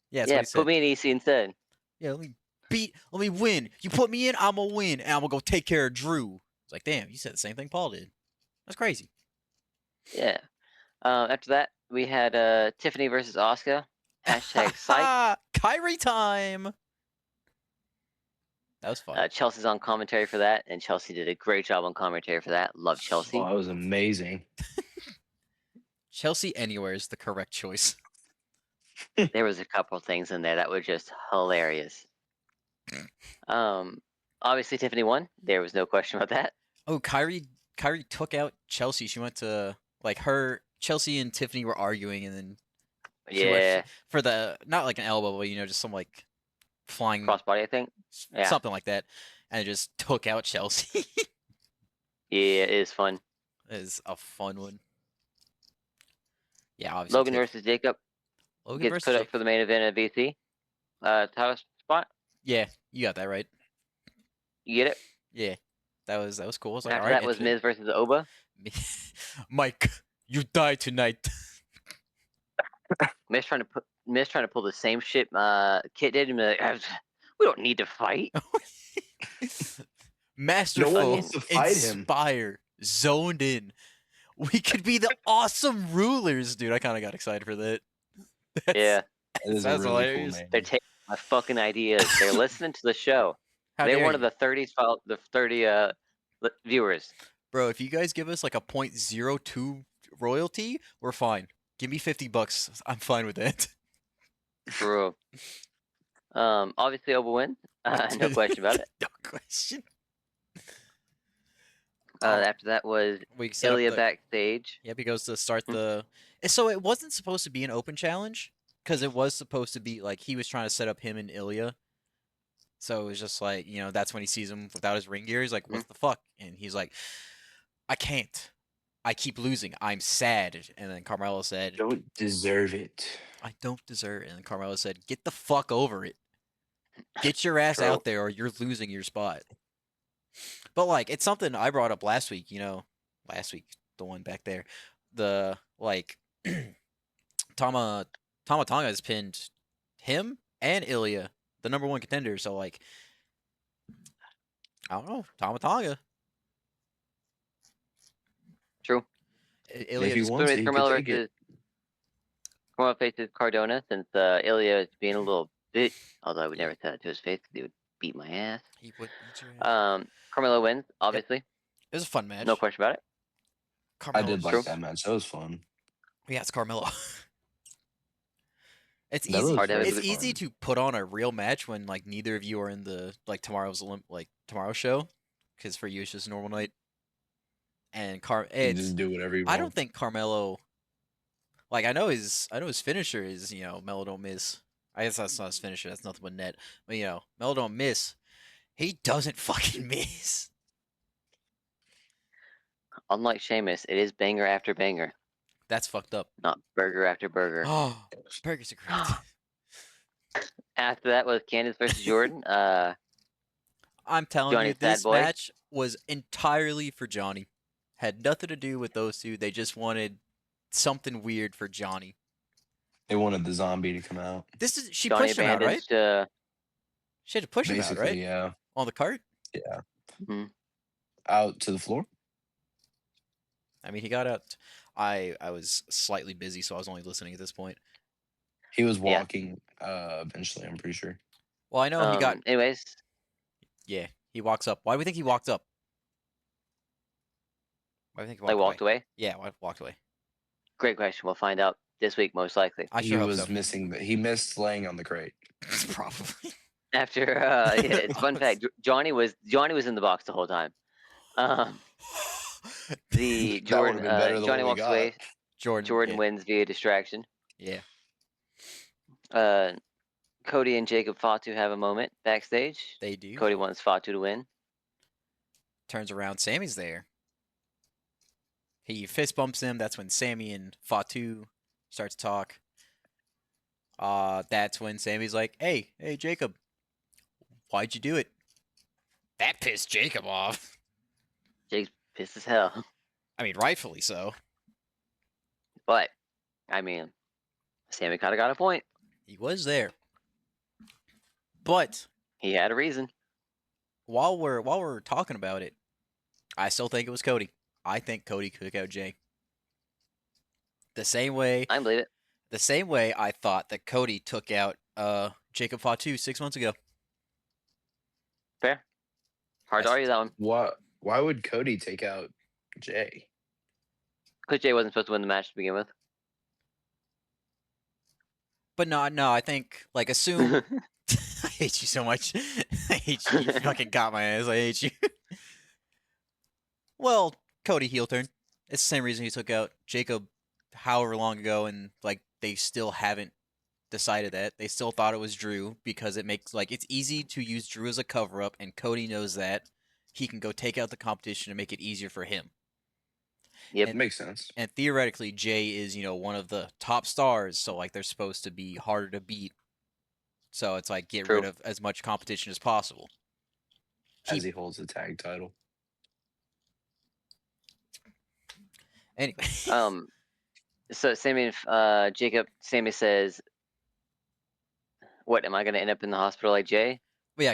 Yeah, that's what he said. Put me in EC instead. Yeah, let me win. You put me in, I'm gonna win, and I'm gonna go take care of Drew. It's like, damn, you said the same thing Paul did. That's crazy. Yeah. After that, we had Tiffany versus Asuka. Hashtag psych. Kyrie time. That was fun. Chelsea's on commentary for that, and Chelsea did a great job on commentary for that. Love Chelsea. Oh, that was amazing. Chelsea anywhere is the correct choice. There was a couple things in there that were just hilarious. Obviously Tiffany won. There was no question about that. Oh, Kyrie took out Chelsea. She went to Chelsea and Tiffany were arguing, and then for the not like an elbow, but just some like flying crossbody, I think. Yeah. Something like that, and it just took out Chelsea. Yeah, it is fun. It is a fun one. Yeah, obviously. Logan versus Jacob. Logan gets put up for the main event at VC. Title spot. Yeah, you got that right. You get it? Yeah, that was cool. I was like, after that was Miz versus Oba. Mike, you die tonight. Miz trying to Miz trying to pull the same shit Kit did, and be like, we don't need to fight. Masterful, No one wants to fight him. inspire, zoned in. We could be the awesome rulers, dude. I kind of got excited for that. Yeah. That is a That's really cool hilarious. name. They're taking my fucking ideas. They're listening to the show. How They're dare one you? of the 30 viewers. Bro, if you guys give us like a 0.02 royalty, we're fine. Give me $50. I'm fine with that. True. Obviously Oba wins. No question about it. No question. After that was We set up Ilya the- backstage. Yep, he goes to start the. So it wasn't supposed to be an open challenge because it was supposed to be like he was trying to set up him and Ilya. So it was just like, you know, that's when he sees him without his ring gear. He's like, what the fuck? And he's like, I can't. I keep losing. I'm sad. And then Carmelo said, Don't deserve it. I don't deserve it. And then Carmelo said, get the fuck over it. Get your ass True. out there or you're losing your spot. But like, it's something I brought up last week, you know, the one back there. The like Tama Tonga has pinned him and Ilya, the number one contender. So like, I don't know, Tama Tonga. True. Ilya If he just wants it, he can Carmelo take it. faces Cardona since Ilya is being a little bit. Although I would never say that to his face because he would beat my ass. he would beat your ass. Carmelo wins, obviously. It was a fun match. No question about it. I Carmelo's did like True. that match. That was fun. Yeah, it's Carmelo. It's That easy. was Hard to have It's a good easy fun. to put on a real match when like neither of you are in the like tomorrow's show, because for you it's just a normal night. And You it's just do whatever you I want. don't think Carmelo. Like I know his finisher is Melo don't miss. I guess that's not his finisher. That's nothing but net. But Melo don't miss. He doesn't fucking miss. Unlike Sheamus, it is banger after banger, That's fucked up. not burger after burger. Oh, burgers are great. After that was Candice versus Jordan. I'm telling Johnny you, Sad this Boy? match was entirely for Johnny. Had nothing to do with those two. They just wanted something weird for Johnny. They wanted the zombie to come out. She Johnny pushed him out, right? bandaged. She had to push him out, Basically, right? yeah. On the cart. Yeah. Mhm. Out to the floor. I mean, he got out. I was slightly busy, so I was only listening at this point. He was Yeah. walking eventually, I'm pretty sure. Well, I know he got. Anyways, Yeah, he walks up. Why do we think he walked up? Why do we think he like walked away. Yeah, why walked away? Great question. We'll find out this week, most likely. I He sure hope was so. missing he missed laying on the crate. Probably. After yeah, it's fun fact. Johnny was in the box the whole time. The That Jordan would've been better than Johnny what we walks got. away. Jordan Wins via distraction. Yeah. Cody and Jacob Fatu have a moment backstage. They do. Cody wants Fatu to win. Turns around, Sammy's there. He fist bumps him. That's when Sammy and Fatu start to talk. That's when Sammy's like, hey, Jacob, why'd you do it? That pissed Jacob off. Jake's pissed as hell. I mean, rightfully so. But, I mean, Sammy kind of got a point. He was there. But He had a reason. while we're talking about it, I still think it was Cody. I think Cody took out Jay. The same way I believe it. The same way I thought that Cody took out Jacob Fatu 6 months ago. Fair. Hard to argue that one. Why would Cody take out Jay? Because Jay wasn't supposed to win the match to begin with. But no, I think like assume I hate you so much. I hate you. You fucking got my ass. I hate you. Well, Cody heel turn. It's the same reason he took out Jacob however long ago, and like they still haven't decided that. They still thought it was Drew because it makes it's easy to use Drew as a cover up, and Cody knows that he can go take out the competition and make it easier for him. Yep. It makes sense. And theoretically, Jay is one of the top stars, so like they're supposed to be harder to beat. So it's like get True. rid of as much competition as possible. As he holds the tag title. Anyway. So Sammy, Sammy says, What, am I going to end up in the hospital like Jay? But yeah,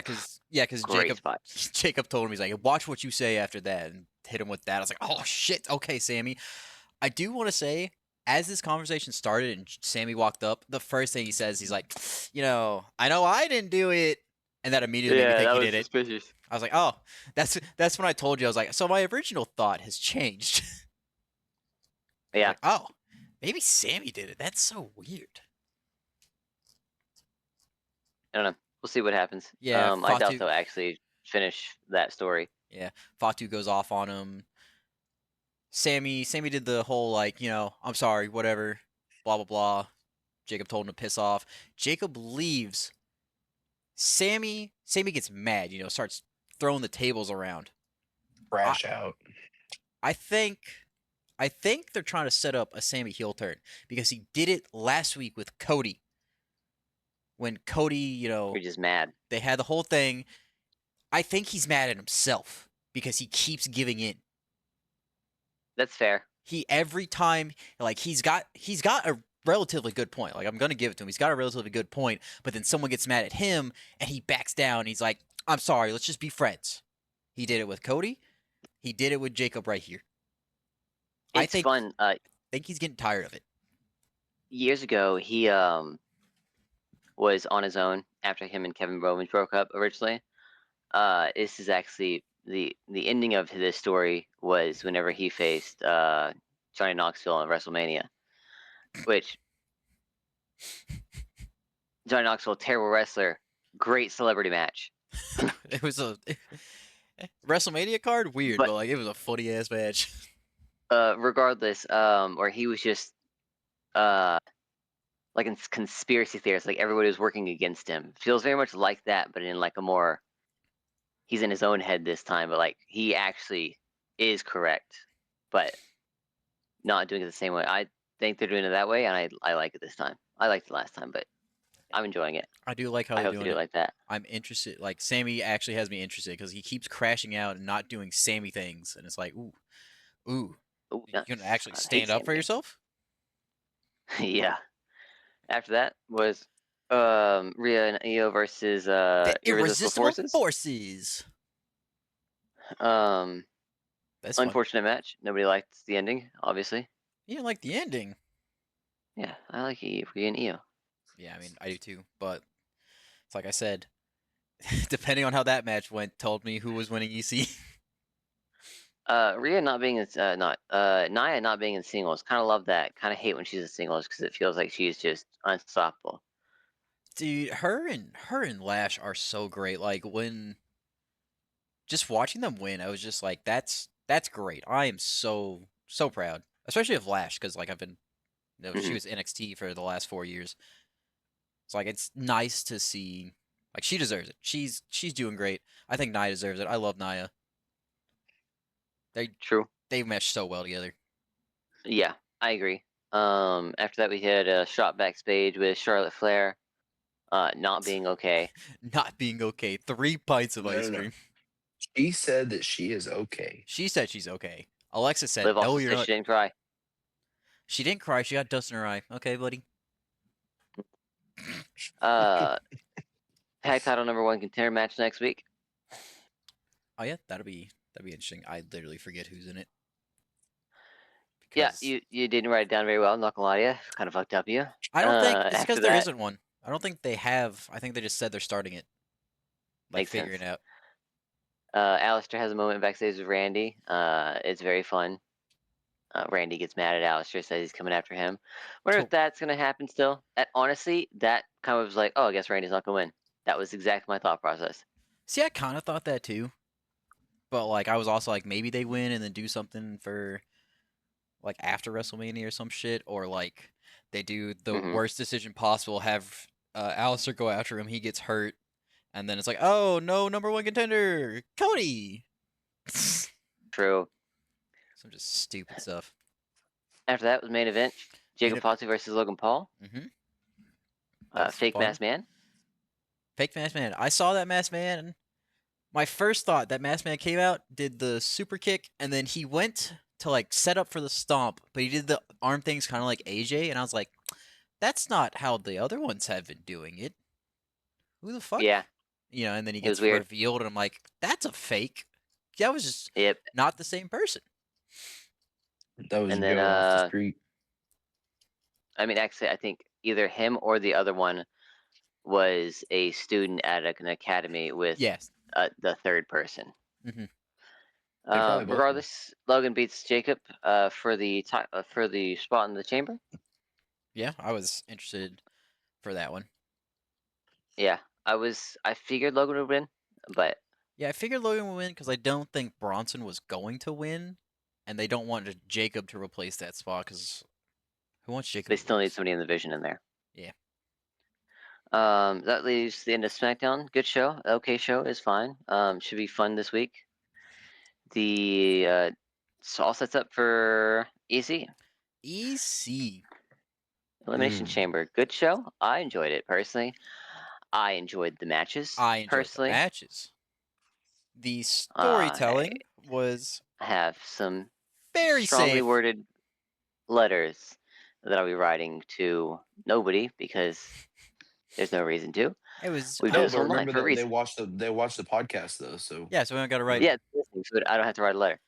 because Great spot. Jacob told him, he's like, watch what you say after that, and hit him with that. I was like, oh shit, okay, Sammy. I do want to say, as this conversation started and Sammy walked up, the first thing he says, he's like, I know I didn't do it, and that immediately made me think he did it. Suspicious. I was like, oh, that's when I told you. I was like, so my original thought has changed. Yeah. Like, oh, maybe Sammy did it. That's so weird. I don't know. We'll see what happens. Yeah, I doubt Fatu- they'll actually finish that story. Yeah, Fatu goes off on him. Sammy did the whole like, I'm sorry, whatever, blah blah blah. Jacob told him to piss off. Jacob leaves. Sammy gets mad, starts throwing the tables around. Crash out. I think they're trying to set up a Sammy heel turn because he did it last week with Cody. When Cody, You're just mad. They had the whole thing. I think he's mad at himself because he keeps giving in. That's fair. He every time he's got a relatively good point. Like I'm gonna give it to him. He's got a relatively good point, but then someone gets mad at him and he backs down. He's like, I'm sorry, let's just be friends. He did it with Cody. He did it with Jacob right here. It's fun. I think he's getting tired of it. Years ago, he was on his own after him and Kevin Owens broke up originally. This is actually the ending of this story was whenever he faced Johnny Knoxville at WrestleMania, which Johnny Knoxville, terrible wrestler, great celebrity match. It was a WrestleMania card, weird, but like it was a funny ass match. Regardless, where he was just like in conspiracy theorists, like everybody was working against him. Feels very much like that, but in like a more, he's in his own head this time, but like he actually is correct, but not doing it the same way. I think they're doing it that way, and I like it this time. I liked it last time, but I'm enjoying it. I do like how I they're hope doing they do it like that. I'm interested. Like Sammy actually has me interested because he keeps crashing out and not doing Sammy things, and it's like, ooh, Ooh, you can actually stand up for yourself. Yeah. After that was Rhea and Io versus The Irresistible Forces. That's unfortunate match. Nobody liked the ending, obviously. You didn't like the ending? Yeah, I like Rhea and Io. Yeah, I mean, I do too, but it's like I said, depending on how that match went, told me who was winning EC. Rhea not being Nia not being in singles. Kind of love that. Kind of hate when she's in singles because it feels like she's just unstoppable. Dude, her and Lash are so great. Like when just watching them win, I was just like, that's great. I am so proud, especially of Lash because like I've been, she was NXT for the last 4 years. It's like it's nice to see. Like she deserves it. She's doing great. I think Nia deserves it. I love Nia. They meshed so well together. Yeah, I agree. After that we had a shot backstage with Charlotte Flair, not being okay. Not being okay. 3 pints of ice cream. She said that she is okay. She said she's okay. Alexa said, Liv also "No, you're said not." She didn't cry. She didn't cry. She got dust in her eye. Okay, buddy. Tag title #1 contender match next week. Oh yeah, that'd be interesting. I literally forget who's in it. Yeah, you didn't write it down very well. I'm not gonna lie to you. Kind of fucked up you. I don't think it's because there isn't one. I don't think they have. I think they just said they're starting it. Like figuring it out. Alistair has a moment backstage with Randy. It's very fun. Randy gets mad at Alistair, says he's coming after him. Wonder if that's gonna happen still. Honestly, that kind of was like, oh, I guess Randy's not gonna win. That was exactly my thought process. See, I kind of thought that too. But like, I was also like, maybe they win and then do something for like after WrestleMania or some shit, or like they do the worst decision possible, have Alistair go after him, he gets hurt, and then it's like, oh no, #1 contender, Cody. True. Some just stupid stuff. After that was main event: Jacob Fatu versus Logan Paul. Fake Masked Man. Fake Masked Man. I saw that Masked Man. My first thought, that Masked Man came out, did the super kick, and then he went to like set up for the stomp, but he did the arm things kind of like AJ, and I was like, that's not how the other ones have been doing it. who the fuck? Yeah. You know, and then he It was gets weird. revealed, and I'm like, that's a fake. That was just Yep. not the same person. That was And then, Joe off the street. I mean, actually, I think either him or the other one was a student at an academy with Yes. the third person. Mm-hmm. probably both Regardless, Logan beats Jacob for the spot in the chamber. Yeah, I was interested for that one. Yeah, I figured Logan would win, but Yeah, I figured Logan would win because I don't think Bronson was going to win, and they don't want Jacob to replace that spot because who wants Jacob? they to still need lose? somebody in the division in there. Yeah. That leaves the end of SmackDown. Good show. Okay show is fine. Should be fun this week. The all sets up for EC. EC. Elimination Chamber. Good show. I enjoyed it personally. I enjoyed the matches. I enjoyed personally. the matches. The storytelling was I have some very strongly safe. worded letters that I'll be writing to nobody because there's no reason to. It was. We do this online for a reason. They watched the podcast though, so Yeah, so we don't got to write. Yeah, so I don't have to write a letter.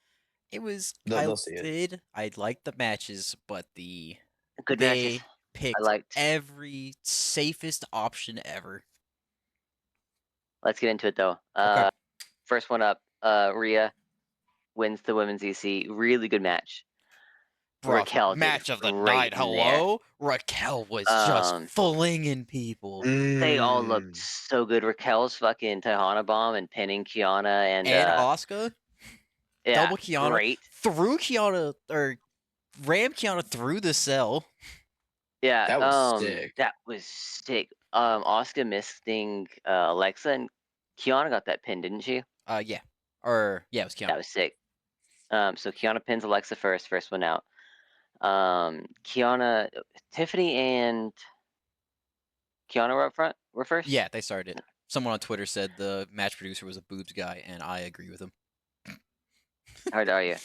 It was. they'll see it. I liked the matches, but Good they matches. picked I liked. every safest option ever. Let's get into it though. Okay. First one up, Rhea wins the women's EC. Really good match. Bro, Raquel match did of the great night. in Hello, Raquel was just Um, flinging people. They all looked so good. Raquel's fucking Tejana bomb and pinning Kiana and Asuka. yeah, Double Kiana. great. Threw Kiana or rammed Kiana through the cell. Yeah, That was sick. That was sick. Asuka missing Alexa and Kiana got that pin, didn't she? Yeah. Or yeah, it was Kiana. That was sick. So Kiana pins Alexa first one out. Kiana, Tiffany and Kiana were first? Yeah, they started it. Someone on Twitter said the match producer was a boobs guy, and I agree with him. How hard are you?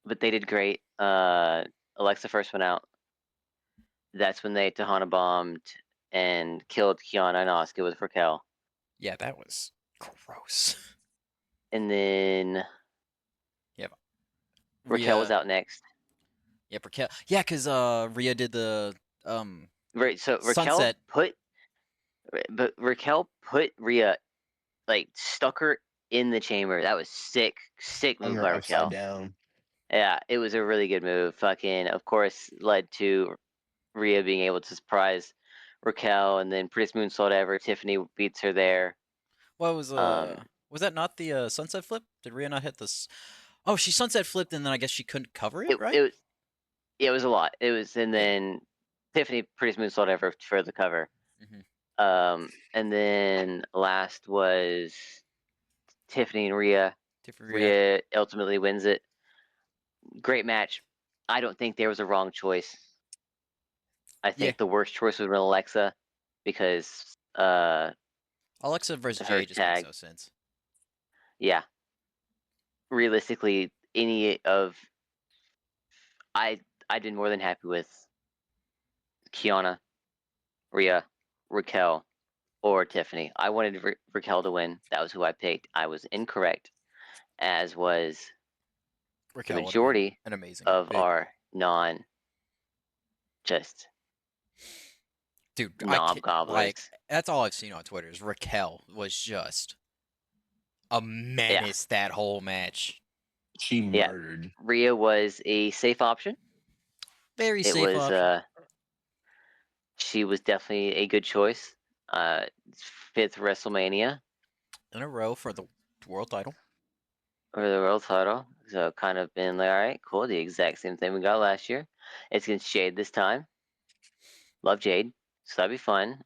But they did great. Alexa first went out. That's when they Tejana bombed and killed Kiana and Asuka with Raquel. Yeah, that was gross. And then Yep. Raquel was out next. Yep, Raquel. Yeah, because Rhea did the Right, so Sunset. Raquel put Rhea, like, stuck her in the chamber. That was sick move by Raquel. Upside down. Yeah, it was a really good move. Fucking, of course, led to Rhea being able to surprise Raquel, and then prettiest moonsault ever. Tiffany beats her there. What was that not the sunset flip? Did Rhea not hit this? Oh, she sunset flipped, and then I guess she couldn't cover it, right? It was a lot. It was, and then Tiffany prettiest moonsault ever for the cover. Mm-hmm. And then last was Tiffany and Rhea. Rhea ultimately wins it. Great match. I don't think there was a wrong choice. I think the worst choice would have been Alexa, because Alexa versus Jay just makes no sense. Yeah. Realistically, I'd been more than happy with Kiana, Rhea, Raquel, or Tiffany. I wanted Raquel to win. That was who I picked. I was incorrect, as was Raquel, the majority an amazing of our dude, knob gobblers. Like, that's all I've seen on Twitter is Raquel was just a menace that whole match. She murdered. Rhea was a safe option. Very safe option. She was definitely a good choice. 5th WrestleMania in a row for the world title. So kind of been like, all right, cool. The exact same thing we got last year. It's against Jade this time. Love Jade, so that'd be fun.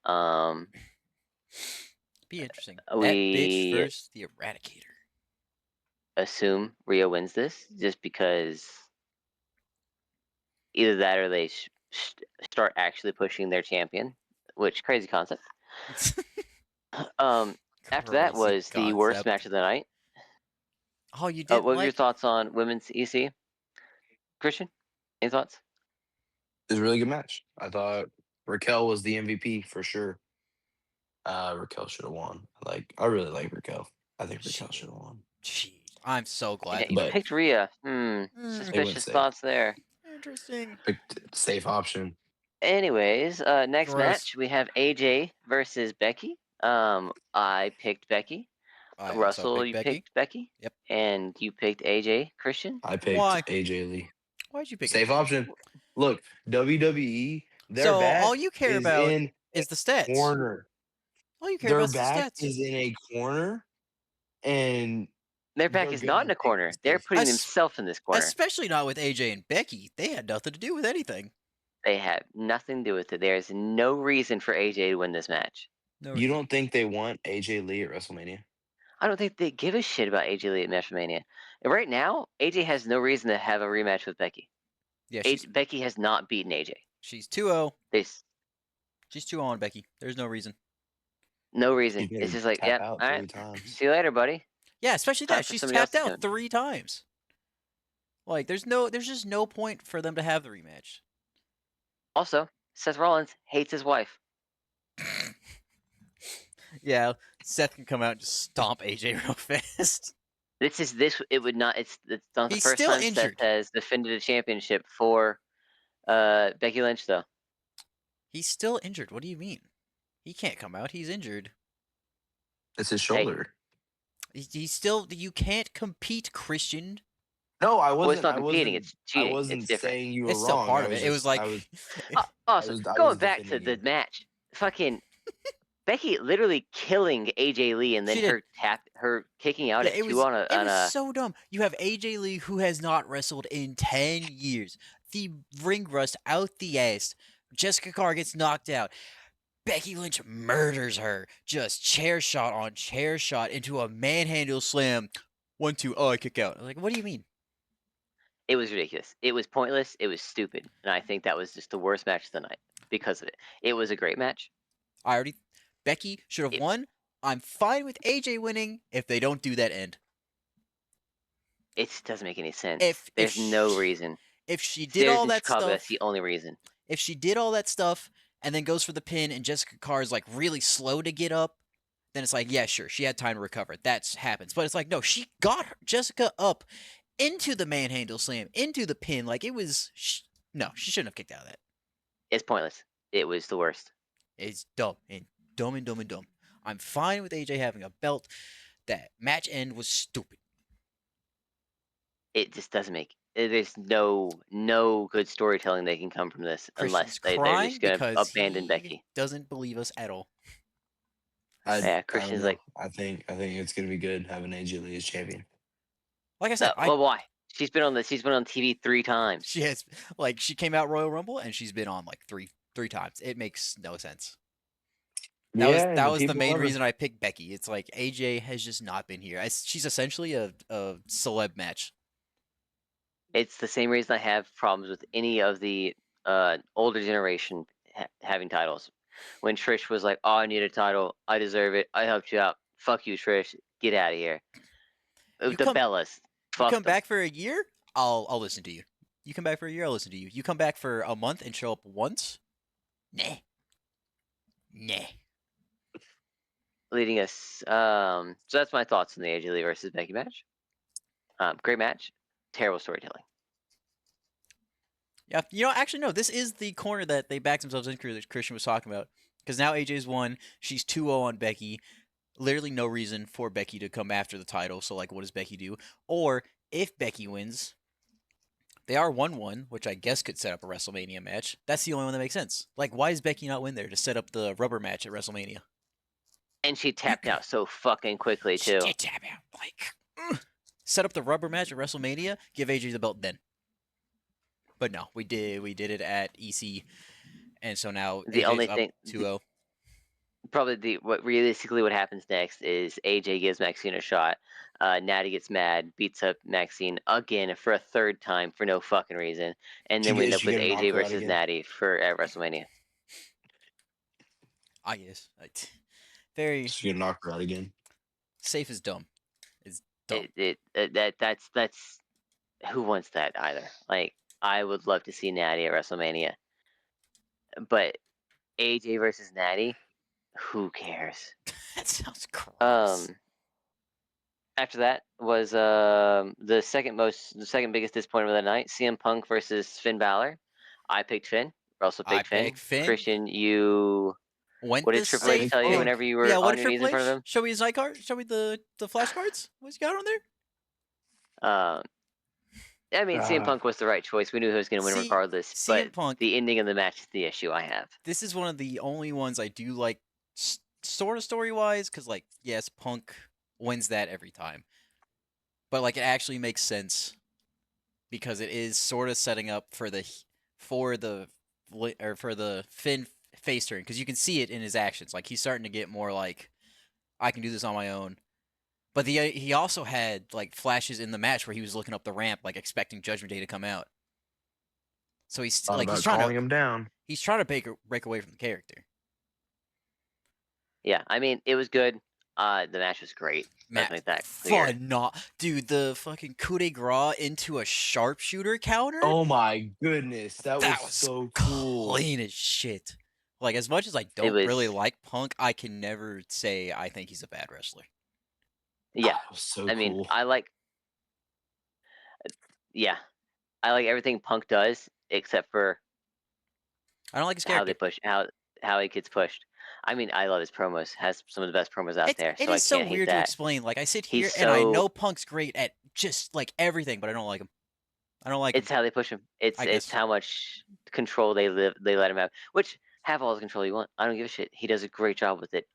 Be interesting. That bitch versus the Eradicator. Assume Rhea wins this just because either that or they start actually pushing their champion, which crazy concept. After that was the worst match of the night. Oh, you did. What were your thoughts on women's EC? Christian, any thoughts? It was a really good match. I thought Raquel was the MVP for sure. Raquel should have won. I really like Raquel. I think Raquel should have won. Jeez, I'm so glad. You picked Rhea. Suspicious safe. thoughts there. Interesting. Picked safe option. Anyways, next Gross. match we have AJ versus Becky. I picked Becky. I Russell, also you picked Becky. picked Becky. Yep. And you picked AJ. Christian. I picked Why? AJ Lee. Why'd you pick Safe AJ? option. Look, WWE. Their So back all you care is about in is the stats. corner. All you care Their about is the back stats. is in a corner, and Their back they're is not in gonna a corner. take They're this. putting themselves in this corner. Especially not with AJ and Becky. They had nothing to do with anything. They have nothing to do with it. There's no reason for AJ to win this match. No You reason. don't think they want AJ Lee at WrestleMania? I don't think they give a shit about AJ Lee at WrestleMania. And right now, AJ has no reason to have a rematch with Becky. Yeah, Becky has not beaten AJ. She's 2-0. There's She's 2-0 on Becky. There's no reason. no reason. She's It's gonna just like, tap yeah, out all 3 right. times. See you later, buddy. Yeah, especially Time that for she's somebody else tapped to out come. 3 times. Like, there's just no point for them to have the rematch. Also, Seth Rollins hates his wife. Yeah, Seth can come out and just stomp AJ real fast. It would not. It's not the He's first still time injured. Seth has defended a championship for Becky Lynch, though. He's still injured. What do you mean? He can't come out. He's injured. It's his shoulder. He's still. You can't compete, Christian. No, I wasn't. Well, it's not competing. It's I cheating. wasn't It's different. saying you were It's still wrong. part of it. It was like. Also, I going was back to defending the you. match, fucking Becky literally killing AJ Lee and then She did. her kicking out at it two was, on a. It was so dumb. You have AJ Lee who has not wrestled in 10 years. The ring rust out the ass. Jessica Carr gets knocked out. Becky Lynch murders her. Just chair shot on chair shot into a manhandle slam. 1-2. Oh, I kick out. Like, what do you mean? It was ridiculous. It was pointless. It was stupid, and I think that was just the worst match of the night because of it. It was a great match. Becky should have won. I'm fine with AJ winning if they don't do that end. It just doesn't make any sense. There's no reason. If she did all that Chicago, stuff, that's the only reason. If she did all that stuff and then goes for the pin and Jessica Carr is like really slow to get up, then it's like, yeah, sure, she had time to recover. That happens. But it's like, no, she got Jessica up into the manhandle slam, into the pin. Like, it was... No, she shouldn't have kicked out of that. It's pointless. It was the worst. It's dumb. And dumb and dumb and dumb. I'm fine with AJ having a belt. That match end was stupid. It just doesn't make... There's no good storytelling that can come from this unless they're just going to abandon Becky. Doesn't believe us at all. Christian's like... I think it's going to be good having AJ Lee as champion. Like I said, well, why? She's been on TV 3 times. She has, like, she came out Royal Rumble and she's been on like three times. It makes no sense. That was the main reason I picked Becky. It's like AJ has just not been here. She's essentially a celeb match. It's the same reason I have problems with any of the older generation having titles. When Trish was like, "Oh, I need a title. I deserve it. I helped you out. Fuck you, Trish. Get out of here." Bellas. You come back for a year, I'll listen to you. You come back for a year, I'll listen to you. You come back for a month and show up once? Nah. Leading us. So that's my thoughts on the AJ Lee versus Becky match. Great match. Terrible storytelling. Yeah, actually, no. This is the corner that they backed themselves in. That Christian was talking about, because now AJ's won. She's 2-0 on Becky. Literally no reason for Becky to come after the title. So, like, what does Becky do? Or if Becky wins, they are 1-1, which I guess could set up a WrestleMania match. That's the only one that makes sense. Like, why does Becky not win there to set up the rubber match at WrestleMania? And she tapped out so fucking quickly too. She did tap out. Like, set up the rubber match at WrestleMania. Give AJ the belt then. But no, we did it at EC, and so now the AJ's only up thing 2-0. Probably what happens next is AJ gives Maxine a shot. Natty gets mad, beats up Maxine again for a third time for no fucking reason, and then we end up with AJ versus Natty at WrestleMania. I guess. Very. So you knock her out again. Safe is dumb. It's dumb. That's who wants that either. Like, I would love to see Natty at WrestleMania, but AJ versus Natty. Who cares? That sounds gross. After that was the second biggest disappointment of the night: CM Punk versus Finn Balor. I picked Finn. Russell I picked Finn. picked Finn. Christian, you. Went What did the Triple H safe tell you pick. whenever you were Yeah, what on did your knees Triple in front of H? him? Show me his night card. Show me the flashcards. What's he got on there? I mean, CM Punk was the right choice. We knew he was going to win See, regardless. CM But Punk. the ending of the match is the issue I have. This is one of the only ones I do like, sort of story wise, because like yes, Punk wins that every time, but like it actually makes sense because it is sort of setting up for the Finn face turn, because you can see it in his actions. Like he's starting to get more like, I can do this on my own. But he also had like flashes in the match where he was looking up the ramp, like expecting Judgment Day to come out. So he's like he's trying calling him down. He's trying to break away from the character. Yeah, I mean, it was good. The match was great. Let's make that clear. Dude, the fucking coup de grace into a sharpshooter counter. Oh my goodness, that was so cool. Clean as shit. Like, as much as I don't really like Punk, I can never say I think he's a bad wrestler. Yeah, was so I mean, cool. I like everything Punk does, except for I don't like his character. how they push how he gets pushed. I mean, I love his promos. Has some of the best promos out there. It so is I can't so weird hate that. to explain. Like, I sit here and I know Punk's great at just like everything, but I don't like him. I don't like him. It's how they push him. It's how much control they let him have. Which, have all the control you want. I don't give a shit. He does a great job with it.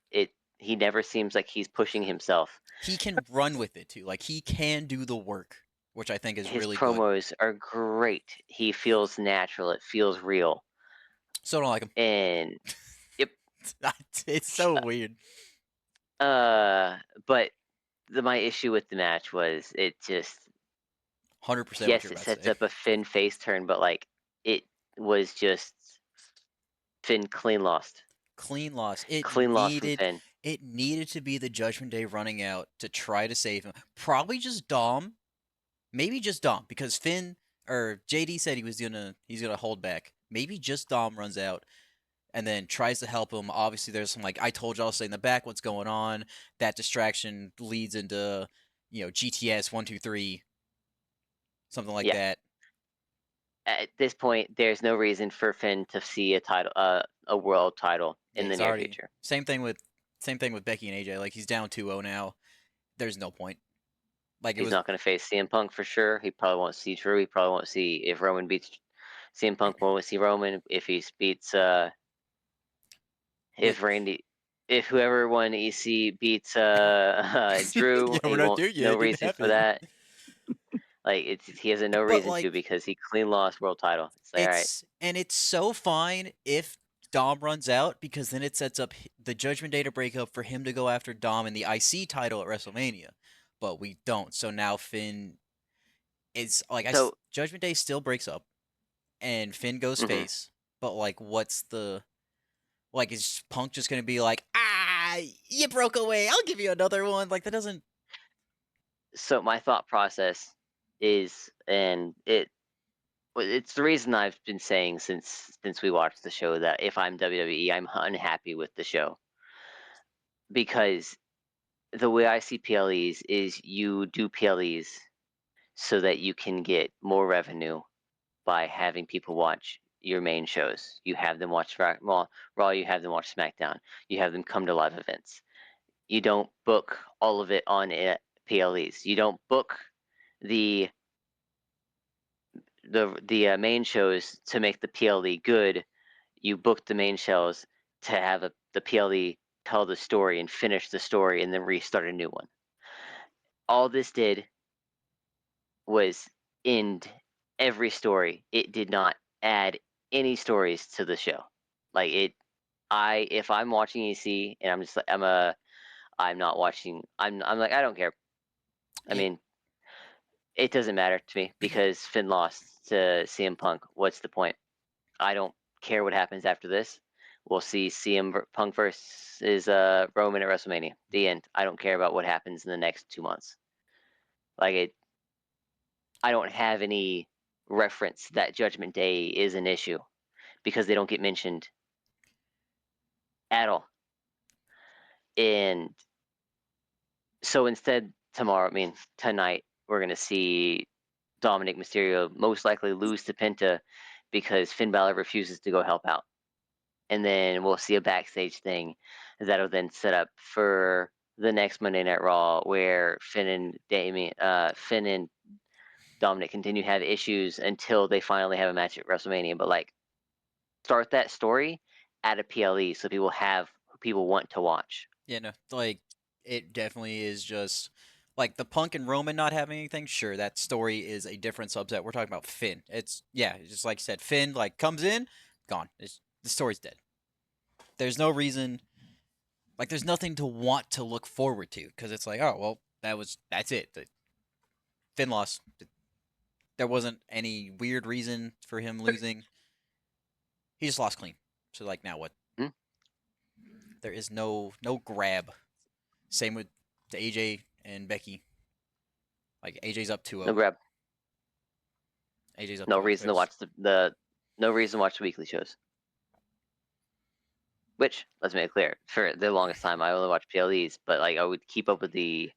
He never seems like he's pushing himself. He can run with it too. Like, he can do the work, which I think is really good. His promos are great. He feels natural. It feels real. So I don't like him. And yep, it's so weird. But my issue with the match was it just 100%. Yes, it sets up a Finn face turn, but like it was just Finn clean lost. Clean lost. Lost from Finn. It needed to be the Judgment Day running out to try to save him. Probably just Dom. Maybe just Dom, because Finn or JD said he's gonna hold back. Maybe just Dom runs out and then tries to help him. Obviously, there's some like, I told y'all, stay in the back. What's going on? That distraction leads into GTS 1 2 3, something like that. At this point, there's no reason for Finn to see a title, a world title in the near future. Same thing with Becky and AJ. Like, he's down 2-0 now. There's no point. Like, he's not going to face CM Punk for sure. He probably won't see Drew. He probably won't see, if Roman beats CM Punk, won't see Roman. If he beats if whoever won EC beats Drew, he won't. No reason for that. Like, he has no reason to, because he clean lost world title. It's like, all right. And it's so fine if Dom runs out, because then it sets up the Judgment Day to break up for him to go after Dom in the IC title at WrestleMania. But we don't. So now Finn is like, Judgment Day still breaks up and Finn goes face. But like, what's the, like, is Punk just going to be like, you broke away, I'll give you another one? Like, that doesn't. So my thought process is, and it's the reason I've been saying since we watched the show, that if I'm WWE, I'm unhappy with the show, because the way I see PLEs is you do PLEs so that you can get more revenue by having people watch your main shows. You have them watch Raw, you have them watch SmackDown, you have them come to live events. You don't book all of it on PLEs. You don't book the main shows to make the PLE good. You book the main shows to have the PLE tell the story and finish the story and then restart a new one. All this did was end every story. It did not add any stories to the show. Like, if I'm watching EC and I'm just like, I'm not watching, I'm like, I don't care. I mean, it doesn't matter to me, because Finn lost to CM Punk. What's the point? I don't care what happens after this. We'll see CM Punk versus Roman at WrestleMania. The end. I don't care about what happens in the next 2 months. Like, I don't have any reference that Judgment Day is an issue, because they don't get mentioned at all. And so instead, tonight, we're going to see Dominic Mysterio most likely lose to Penta because Finn Balor refuses to go help out. And then we'll see a backstage thing that'll then set up for the next Monday Night Raw, where Finn and Dominic continue to have issues until they finally have a match at WrestleMania. But like, start that story at a PLE so people want to watch. Yeah, no, like it definitely is just like the Punk and Roman not having anything. Sure, that story is a different subset. We're talking about Finn. It's just like you said, Finn like comes in, gone. The story's dead. There's no reason, like there's nothing to want to look forward to because it's like, oh well, that's it. Finn lost. There wasn't any weird reason for him losing. He just lost clean. So like now what? Hmm? There is no grab. Same with the AJ and Becky. Like AJ's up 2-0. No grab. AJ's up. No 2-0. reason to watch no reason to watch the weekly shows. Which, let's make it clear, for the longest time I only watched PLEs, but like I would keep up with the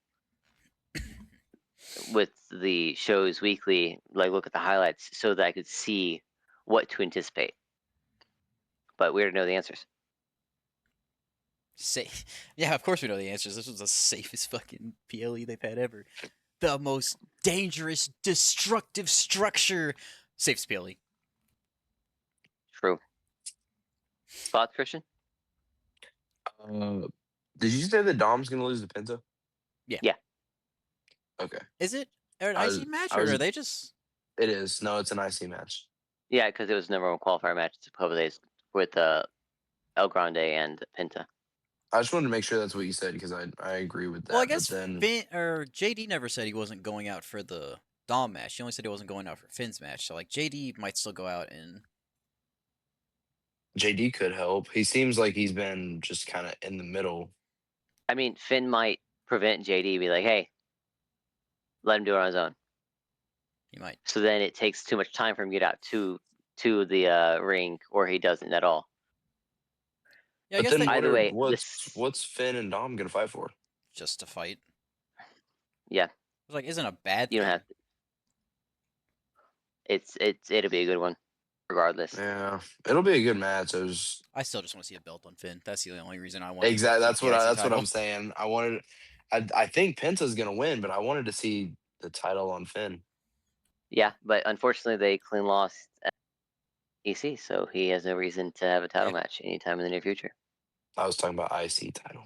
shows weekly, like look at the highlights so that I could see what to anticipate. But we already know the answers. Safe. Yeah, of course we know the answers. This was the safest fucking PLE they've had ever. The most dangerous, destructive structure. Safest PLE. True. Thoughts, Christian? Did you say that Dom's gonna lose to Penta? Yeah. Okay. Is it an IC match, or are they just? It is. No, it's an IC match. Yeah, because it was the #1 qualifier match a couple days with El Grande and Penta. I just wanted to make sure that's what you said because I agree with that. Well, I guess then Finn or JD never said he wasn't going out for the Dom match. He only said he wasn't going out for Finn's match. So like JD might still go out and JD could help. He seems like he's been just kind of in the middle. I mean, Finn might prevent JD, be like, hey, let him do it on his own. he might. So then it takes too much time for him to get out to the ring, or he doesn't at all. Yeah, I But guess then Either way, what's Finn and Dom gonna fight for? just to fight. Yeah. It's like isn't a bad thing. You don't have to. It'll be a good one, regardless. Yeah, it'll be a good match. I still just want to see a belt on Finn. That's the only reason I want. Exactly. That's what title. I'm saying. I think Penta's gonna win, but I wanted to see the title on Finn. Yeah, but unfortunately they clean lost at EC, so he has no reason to have a title match anytime in the near future. I was talking about IC title.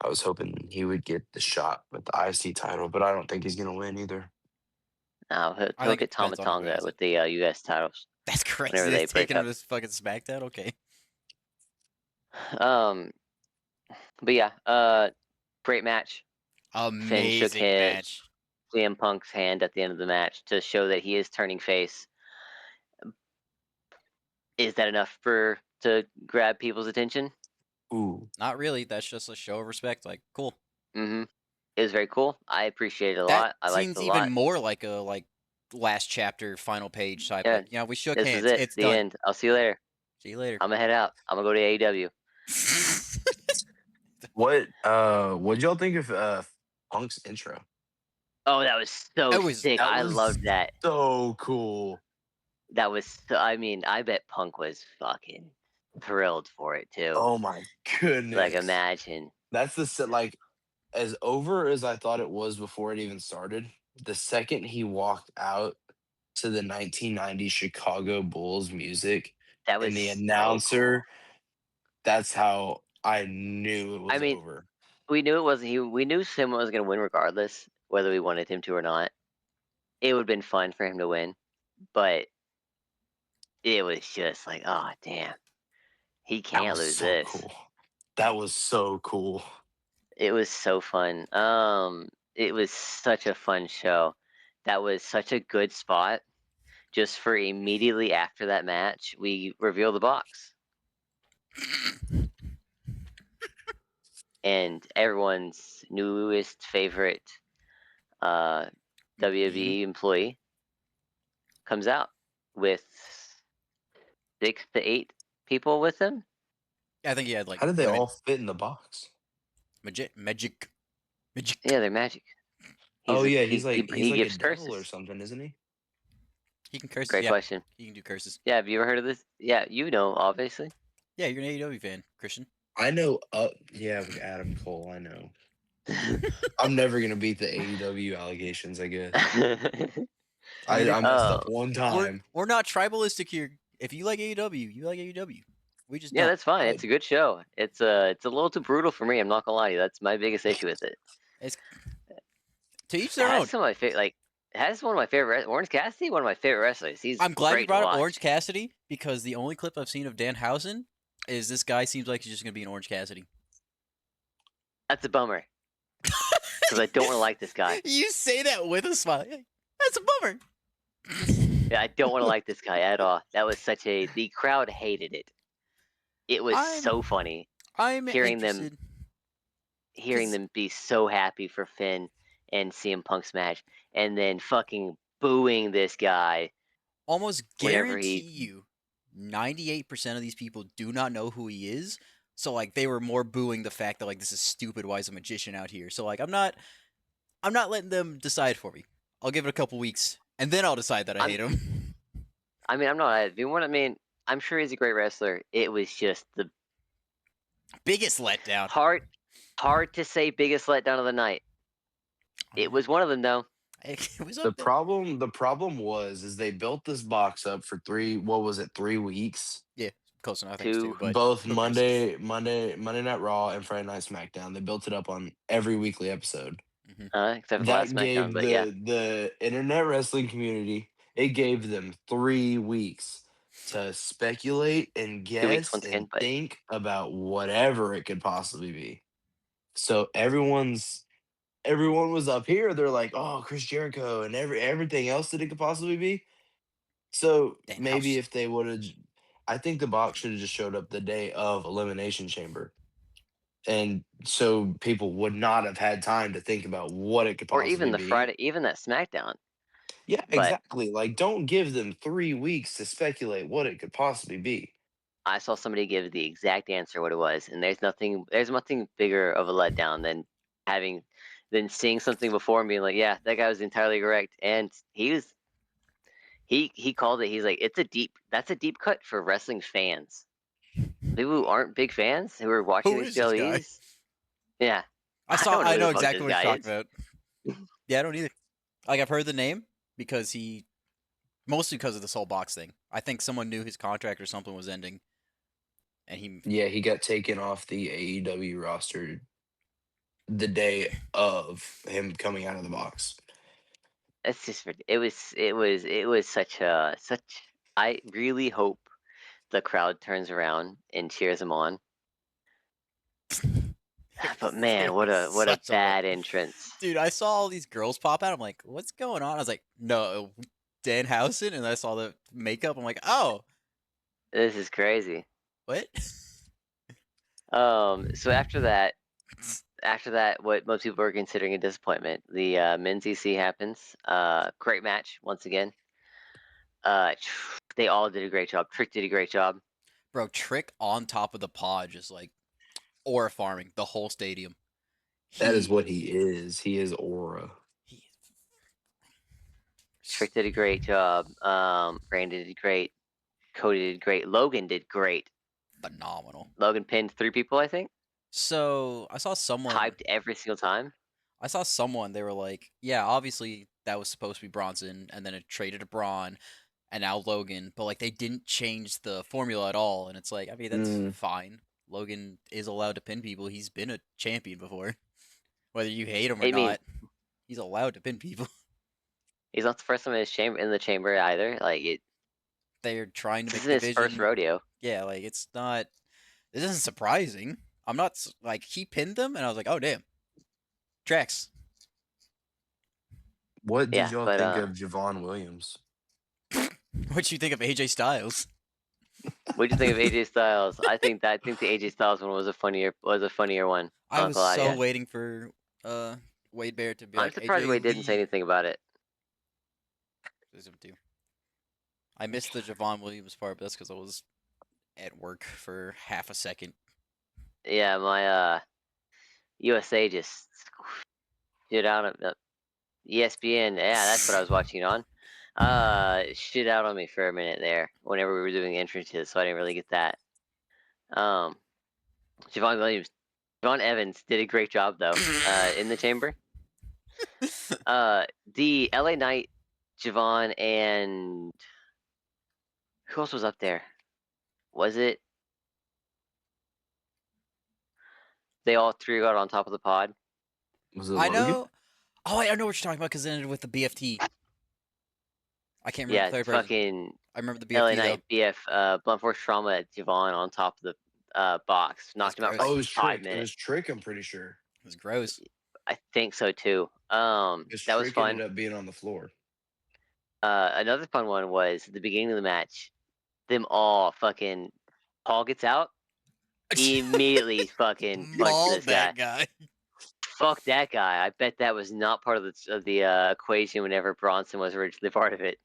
I was hoping he would get the shot with the IC title, but I don't think he's gonna win either. No, he'll get Tama Tonga with the US titles. That's crazy. Whenever they break taking up. him to fucking SmackDown. Okay. But yeah, great match. Amazing Finn shook match. CM Punk's hand at the end of the match to show that he is turning face. Is that enough to grab people's attention? Ooh, not really. That's just a show of respect. Like, cool. Mm-hmm. It was very cool. I appreciate it a lot. I liked it a lot. Seems even more like a last chapter, final page type. Yeah, like, you know, we shook this hands. is it. It's the done. end. I'll see you later. See you later. I'm gonna head out. I'm gonna go to AEW. what'd y'all think of Punk's intro? Oh, that was sick. I loved that. So cool. That was. I mean, I bet Punk was fucking thrilled for it too. Oh my goodness! Like, imagine. That's like as over as I thought it was before it even started. The second he walked out to the 1990 Chicago Bulls music, that was and the announcer, so cool. That's how I knew it was over. We knew it wasn't. We knew Sim was going to win regardless, whether we wanted him to or not. It would have been fun for him to win, but it was just like, oh damn, he can't lose this. Cool. That was so cool. It was so fun. It was such a fun show. That was such a good spot. Just for immediately after that match, we reveal the box. And everyone's newest favorite WWE employee comes out with 6 to 8 people with him. I think he had like. How did they women. all fit in the box? Magic. Yeah, they're magic. He's like a gives devil or curses. something, isn't he? He can curse. Great Yeah, question. he can do curses. Yeah, have you ever heard of this? Yeah, you know, obviously. Yeah, you're an AEW fan, Christian. I know. With Adam Cole, I know. I'm never gonna beat the AEW allegations. I guess I messed up one time. We're not tribalistic here. If you like AEW, you like AEW. We just yeah, don't. that's fine. It's a good show. It's a little too brutal for me. I'm not gonna lie to you. That's my biggest issue with it. It's to each It their own. has some of my favorite, like, it has one of my favorite. Orange Cassidy, one of my favorite wrestlers. He's I'm glad you great brought to up watch. Orange Cassidy because the only clip I've seen of Danhausen is this guy seems like he's just gonna be an Orange Cassidy. That's a bummer. Because I don't want to like this guy. You say that with a smile. That's a bummer. Yeah, I don't want to like this guy at all. That was the crowd hated it. It was so funny. I'm hearing interested. them be so happy for Finn and CM Punk's match, and then fucking booing this guy. Almost guarantee you, 98% of these people do not know who he is. So like they were more booing the fact that like this is stupid. Why is a magician out here? So like I'm not letting them decide for me. I'll give it a couple weeks and then I'll decide that I hate him. I mean, I'm not. I'm sure he's a great wrestler. It was just the biggest letdown. Hard to say biggest letdown of the night. It was one of them though. It was the problem was they built this box up for 3 weeks? Yeah, close enough. I think too, but both Monday Night Raw and Friday Night SmackDown. They built it up on every weekly episode. Except for the last SmackDown, but yeah. The internet wrestling community, it gave them 3 weeks to speculate and guess and think about whatever it could possibly be. So everyone was up here. They're like, "Oh, Chris Jericho," and everything else that it could possibly be. So maybe if they would have, I think the box should have just showed up the day of Elimination Chamber, and so people would not have had time to think about what it could possibly be. Or even the Friday, even that SmackDown. Yeah, exactly. Like, don't give them 3 weeks to speculate what it could possibly be. I saw somebody give the exact answer what it was, and there's nothing bigger of a letdown than seeing something before and being like, yeah, that guy was entirely correct. And he called it. He's like, that's a deep cut for wrestling fans. People who aren't big fans who are watching these PLEs. Yeah. I know exactly what you're talking about. Yeah, I don't either. Like, I've heard the name mostly because of this whole box thing. I think someone knew his contract or something was ending. And he got taken off the AEW roster the day of him coming out of the box. It's just it was such. I really hope the crowd turns around and cheers him on. But man, what a bad entrance, dude! I saw all these girls pop out. I'm like, what's going on? I was like, no, Danhausen, and I saw the makeup. I'm like, oh, this is crazy. What? So after that, what most people are considering a disappointment, the men's EC happens. Great match once again. They all did a great job. Trick did a great job. Bro, Trick on top of the pod, just like aura farming the whole stadium. That is what he is. He is aura. Trick did a great job. Brandon did great. Cody did great. Logan did great. Phenomenal. Logan pinned 3 people, I think. So I saw someone hyped every single time. I saw someone, they were like, yeah, obviously that was supposed to be Bronson, and then it traded to Braun, and now Logan, but like they didn't change the formula at all, and it's like, I mean, that's fine. Logan is allowed to pin people. He's been a champion before. Whether you hate him or not, he's allowed to pin people. He's not the first time in the chamber either. Like they're trying to make this is his first rodeo. Yeah, like this isn't surprising. I'm not like he pinned them, and I was like, oh damn, Drax. What did y'all think of Javon Williams? What'd you think of AJ Styles? What'd you think of AJ Styles? I think the AJ Styles one was a funnier one. I was so waiting for Wade Barrett to be I'm surprised Wade didn't say anything about it. I missed the Javon Williams part, but that's because I was at work for half a second. Yeah, my USA just shit out of ESPN. Yeah, that's what I was watching on. Shit out on me for a minute there whenever we were doing entrances, so I didn't really get that. Javon Evans did a great job though. In the chamber. The LA Knight, Javon, and who else was up there? Was it? They all three got on top of the pod. Was it I Logan? know. Oh, I know what you're talking about because it ended with the BFT. I can't remember the third person. Fucking I remember the LA BFT though. Knight, BF, blunt force trauma at Javon on top of the box. Knocked him out for gross. Oh, it like was 5 Trick. It minutes. was Trick, I'm pretty sure. It was gross. I think so too. Because That was Trick fun. ended up being on the floor. Another fun one was the beginning of the match. Them all fucking. Paul gets out. Immediately fucking punches Mauled this that guy. guy. Fuck that guy. I bet that was not part of the equation whenever Bronson was originally part of it.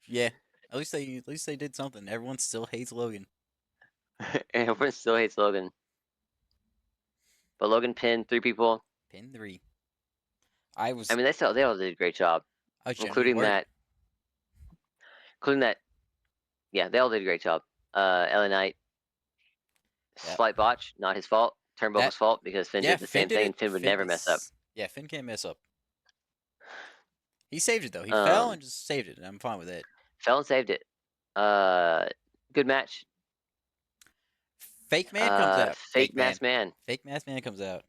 Yeah. At least they did something. Everyone still hates Logan. And everyone still hates Logan. But Logan pinned 3 people. Pin 3. I mean, they all did a great job, including that. Yeah, they all did a great job. LA Knight, slight botch, not his fault. Turnbuckle's fault because Finn did the same thing, and Finn would never mess up. Yeah, Finn can't mess up. He saved it though. He fell and just saved it, and I'm fine with it. Fell and saved it. Good match. Fake man comes out. Fake masked man. Fake masked man comes out.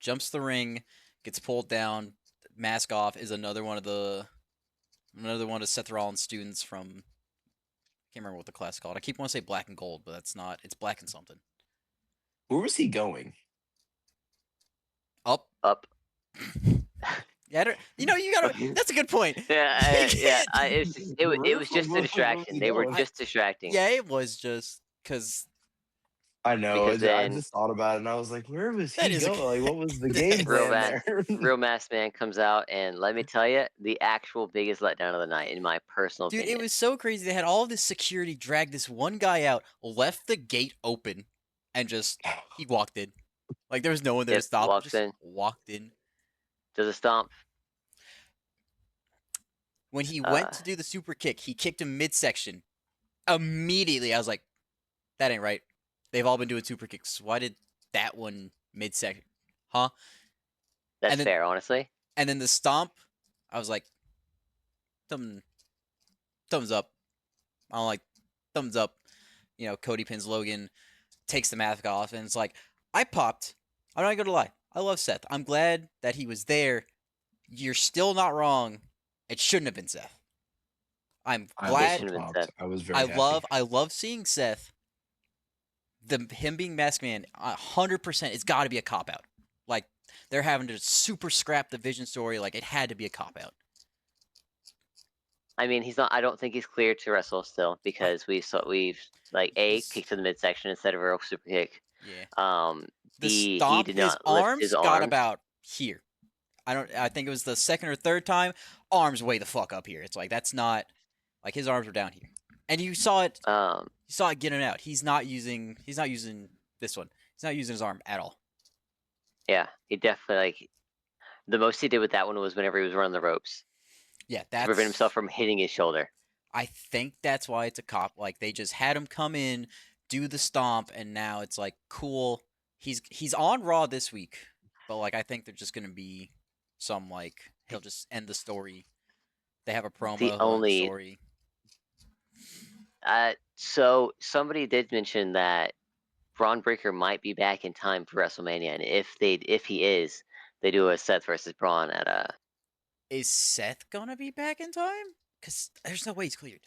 Jumps the ring, gets pulled down. Mask off is another one of Seth Rollins' students from. I can't remember what the class is called. I keep wanting to say Black and Gold, but that's not. It's Black and something. Where was he going? Up. Yeah, you gotta. That's a good point. Yeah. It was just a distraction. They were just distracting. Yeah, it was just because. I know. Because I just thought about it, and I was like, "Where was he going? Like, what was the game Real plan there?" Real Masked Man comes out, and let me tell you, the actual biggest letdown of the night, in my personal opinion. Dude, it was so crazy. They had all this security drag this one guy out, left the gate open, and just he walked in. Like there was no one there to stop him. Walked in. Does a stomp. When he went to do the super kick, he kicked him midsection. Immediately, I was like, "That ain't right." They've all been doing super kicks. Why did that one midsection? Huh? That's fair, honestly. And then the stomp, I was like, thumbs up. I don't like thumbs up. You know, Cody pins Logan, takes the mask off, and it's like, I popped. I'm not gonna lie. I love Seth. I'm glad that he was there. You're still not wrong. It shouldn't have been Seth. I'm glad. I was very happy. I love seeing Seth. Him being Masked Man, 100%. It's got to be a cop out. Like they're having to super scrap the Vision story. Like it had to be a cop out. I mean, he's not. I don't think he's cleared to wrestle still because we've kicked to the midsection instead of a real super kick. Yeah. The stomp, his arms got about here. I think it was the second or third time. Arms way the fuck up here. It's like that's not like his arms were down here, and you saw it. You saw it getting out. He's not using this one. He's not using his arm at all. Yeah, he definitely the most he did with that one was whenever he was running the ropes. Yeah, to prevent himself from hitting his shoulder. I think that's why it's a cop. Like they just had him come in, do the stomp, and now it's like cool. He's on Raw this week, but like I think they're just gonna be some like he'll just end the story. They have a promo story. So somebody did mention that Braun Breaker might be back in time for WrestleMania, and if he is, they do a Seth versus Braun at a. Is Seth gonna be back in time? Because there's no way he's cleared.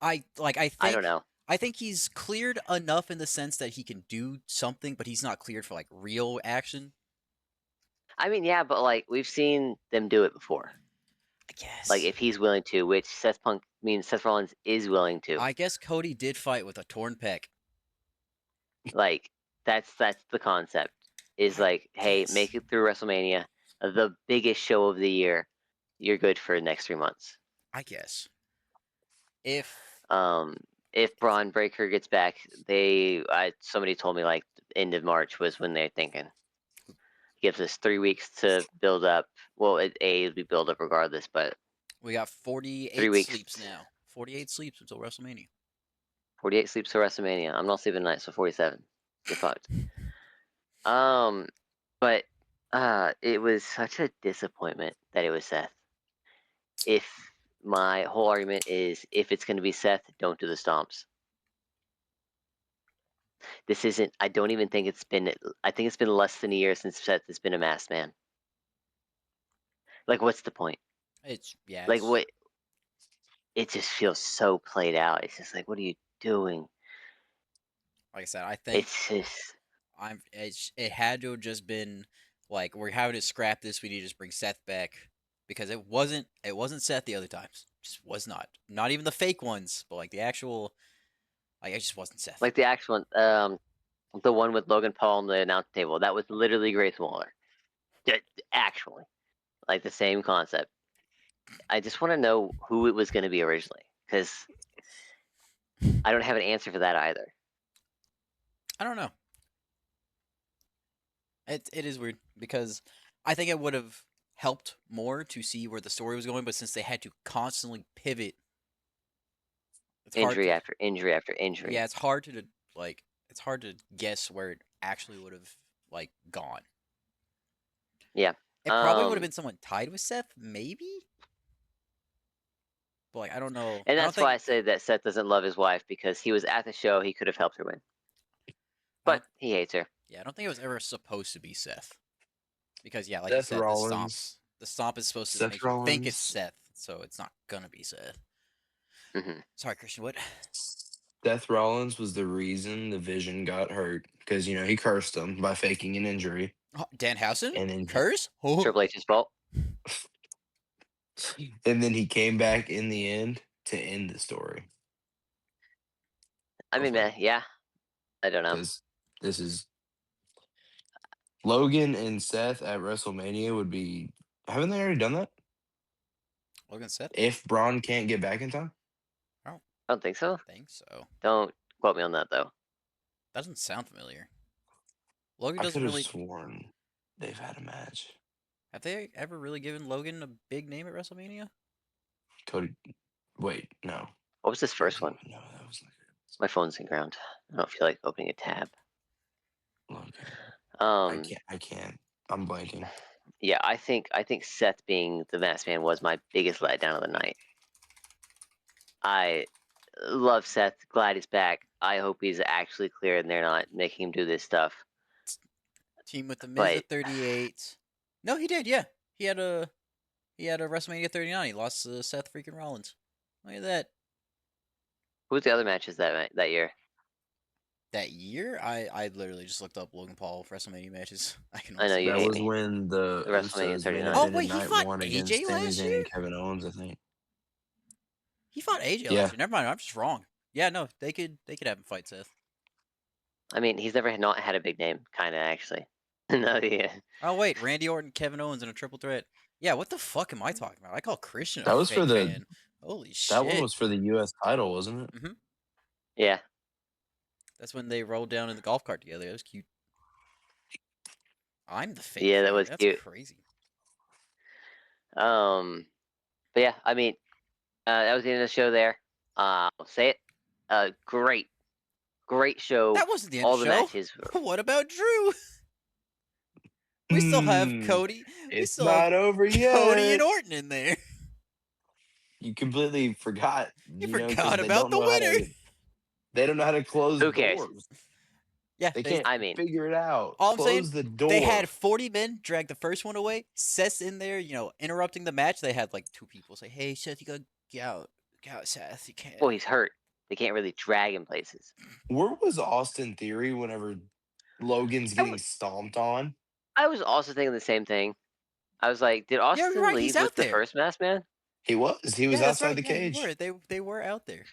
I don't know. I think he's cleared enough in the sense that he can do something, but he's not cleared for like real action. I mean, yeah, but like we've seen them do it before. I guess. Like if he's willing to, which Seth Rollins is willing to. I guess Cody did fight with a torn pec. Like that's the concept. Is like, hey, make it through WrestleMania, the biggest show of the year. You're good for the next 3 months. I guess. If if Braun Breaker gets back, somebody told me like end of March was when they're thinking. Gives us 3 weeks to build up. Well, it'll be build up regardless, but we got 48 weeks. sleeps now. 48 sleeps until WrestleMania. 48 sleeps to WrestleMania. I'm not sleeping tonight, so 47. Get fucked. But it was such a disappointment that it was Seth. If my whole argument is if it's going to be Seth, don't do the stomps. This isn't. I don't even think it's been. I think it's been less than a year since Seth has been a masked man. Like, what's the point? Like, what? It just feels so played out. It's just like, what are you doing? Like I said, I think it's just. It had to have just been like we're having to scrap this. We need to just bring Seth back because it wasn't Seth the other times. It just was not. Not even the fake ones, but like the actual. Like it just wasn't Seth. Like the actual one, the one with Logan Paul on the announce table. That was literally Grayson Waller. Actually, like the same concept. I just want to know who it was going to be originally, because I don't have an answer for that either. I don't know. It is weird because I think it would have helped more to see where the story was going, but since they had to constantly pivot, injury after injury after injury. Yeah, it's hard to guess where it actually would have like gone. Yeah, it probably would have been someone tied with Seth, maybe. But like, I don't know. And that's why I say that Seth doesn't love his wife, because he was at the show, he could have helped her win. But he hates her. Yeah, I don't think it was ever supposed to be Seth. Because yeah, like Seth you said, Rollins. the stomp is supposed to make you think it's Seth, so it's not gonna be Seth. Mm-hmm. Sorry, Christian. What? Seth Rollins was the reason the Vision got hurt because he cursed him by faking an injury. Oh, Danhausen? And then curse? Triple H's fault. And then he came back in the end to end the story. I mean, yeah. I don't know. Because this is Logan and Seth at WrestleMania would be. Haven't they already done that? Logan Seth? If Braun can't get back in time? I don't think so. I think so. Don't quote me on that, though. Doesn't sound familiar. Logan I doesn't could have really. sworn they've had a match. Have they ever really given Logan a big name at WrestleMania? Cody. Wait, no. What was this first one? No, that was like. My phone's in ground. I don't feel like opening a tab. Okay. I can't. I'm blanking. Yeah, I think Seth being the masked man was my biggest letdown of the night. I love Seth. Glad he's back. I hope he's actually clear and they're not making him do this stuff. Team with the Miz at 38. No, he did. Yeah, he had a WrestleMania 39. He lost to Seth freaking Rollins. Look at that. Who was the other matches that year? That year, I literally just looked up Logan Paul WrestleMania matches. I know you that hate was me. when the WrestleMania 39. Oh wait, he fought AJ last year. And Kevin Owens, I think. He fought AJ last year. Never mind, I'm just wrong. Yeah, no, they could have him fight Seth. I mean, he's never not had a big name, kind of actually. No, yeah. Oh wait, Randy Orton, Kevin Owens in a triple threat. Yeah, what the fuck am I talking about? I call Christian that was fake for the fan. Holy shit. That one was for the U.S. title, wasn't it? Mm-hmm. Yeah. That's when they rolled down in the golf cart together. That was cute. I'm the fake. Yeah, fan. that was That's cute. Crazy. But yeah, I mean, that was the end of the show. There, I'll say it. Great show. That wasn't the end all of the show. Matches. What about Drew? We still have Cody. It's not over yet. Cody and Orton in there. You completely forgot. You forgot about the winner. They don't know how to close Who cares? doors. Yeah, they can't figure it out. All close I'm saying, the door. They had 40 men drag the first one away. Seth's in there, interrupting the match. They had like 2 people say, "Hey, Seth, you gotta get out, Seth. You can't." Well, he's hurt. They can't really drag him places. Where was Austin Theory whenever Logan's getting stomped on? I was also thinking the same thing. I was like, did Austin leave with the first masked man? He was. He was outside the cage. They were out there.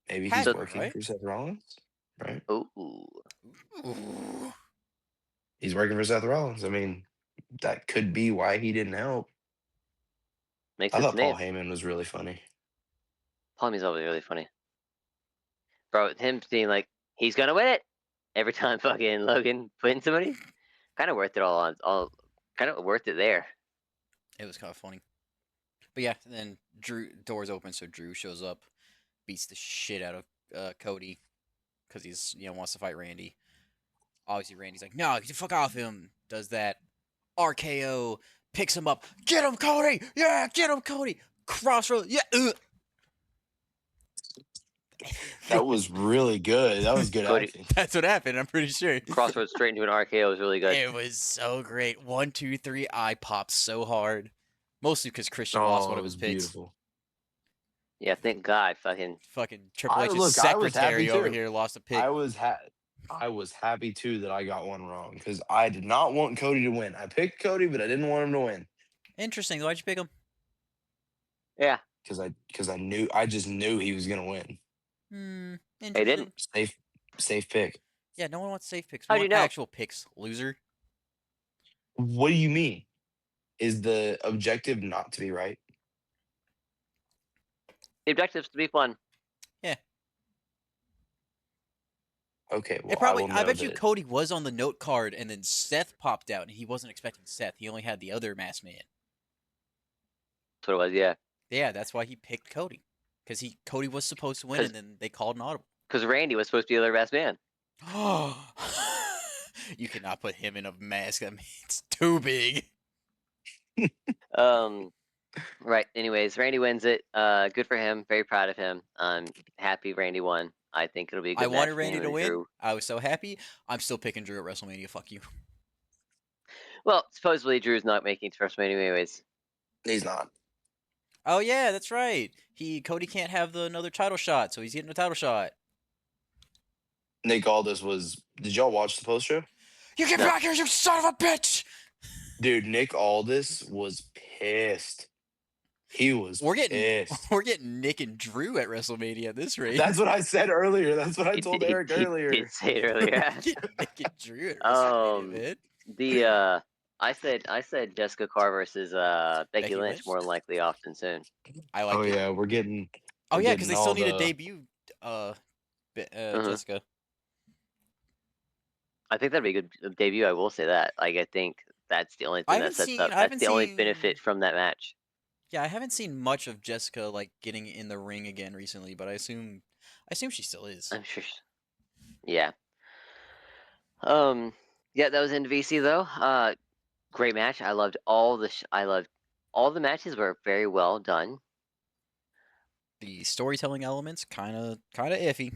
Maybe he's working for Seth Rollins, right? Ooh. He's working for Seth Rollins. I mean, that could be why he didn't help. I thought Paul Heyman was really funny. Paul Heyman's always really funny. bro, him being like, he's gonna win it every time fucking Logan putting somebody, kind of worth it all kind of worth it there. It was kind of funny. But yeah, then Drew doors open, so Drew shows up, beats the shit out of Cody because he's wants to fight Randy. Obviously, Randy's like, no, get the fuck off him. Does that RKO, picks him up, get him, Cody, yeah, get him, Cody. Crossroads, yeah. That was really good. That was good Cody- acting. That's what happened. I'm pretty sure. Crossroads straight into an RKO was really good. It was so great. 1, 2, 3. I popped so hard, mostly because Christian lost one of his picks. Beautiful. Yeah, thank God, fucking Triple H's look, I was secretary happy over too. here lost a pick. I was happy too that I got one wrong because I did not want Cody to win. I picked Cody, but I didn't want him to win. Interesting. Why'd you pick him? yeah. Because I just knew he was gonna win. Interesting. didn't. Safe pick. Yeah, no one wants safe picks. How We do you want know? actual picks, loser. What do you mean? Is the objective not to be right? The objective's to be fun. Okay, well, It probably. I will I know bet you that- Cody was on the note card, and then Seth popped out, and he wasn't expecting Seth. He only had the other masked man. That's what it was. Yeah. Yeah, that's why he picked Cody, because Cody was supposed to win, and then they called an audible. Because Randy was supposed to be the other best man. You cannot put him in a mask. I mean, it's too big. Right. Anyways, Randy wins it. Good for him. Very proud of him. I'm happy Randy won. I think it'll be a good I match wanted for Randy him to and win. Drew. I was so happy. I'm still picking Drew at WrestleMania. Fuck you. Well, supposedly Drew's not making it to WrestleMania anyways. He's not. Oh yeah, that's right. Cody can't have another title shot, so he's getting a title shot. Nick Aldis was. Did y'all watch the post show? You get back here, you son of a bitch! Dude, Nick Aldis was pissed. He was pissed. We're getting Nick and Drew at WrestleMania at this rate. That's what I said earlier. That's what I told Eric earlier. He did say it earlier. Nick and Drew at WrestleMania, man. I said Jessica Carr versus Becky Lynch more than likely often soon. I like it. Yeah, we're getting. Oh we're yeah, because getting they still all need a the- debut. Jessica. I think that'd be a good debut. I will say that. Like, I think that's the only thing that sets up. That's the only benefit from that match. Yeah, I haven't seen much of Jessica like getting in the ring again recently, but I assume she still is. I'm sure. Yeah. Yeah, that was in VC though. Great match. I loved all the matches were very well done. The storytelling elements kind of iffy.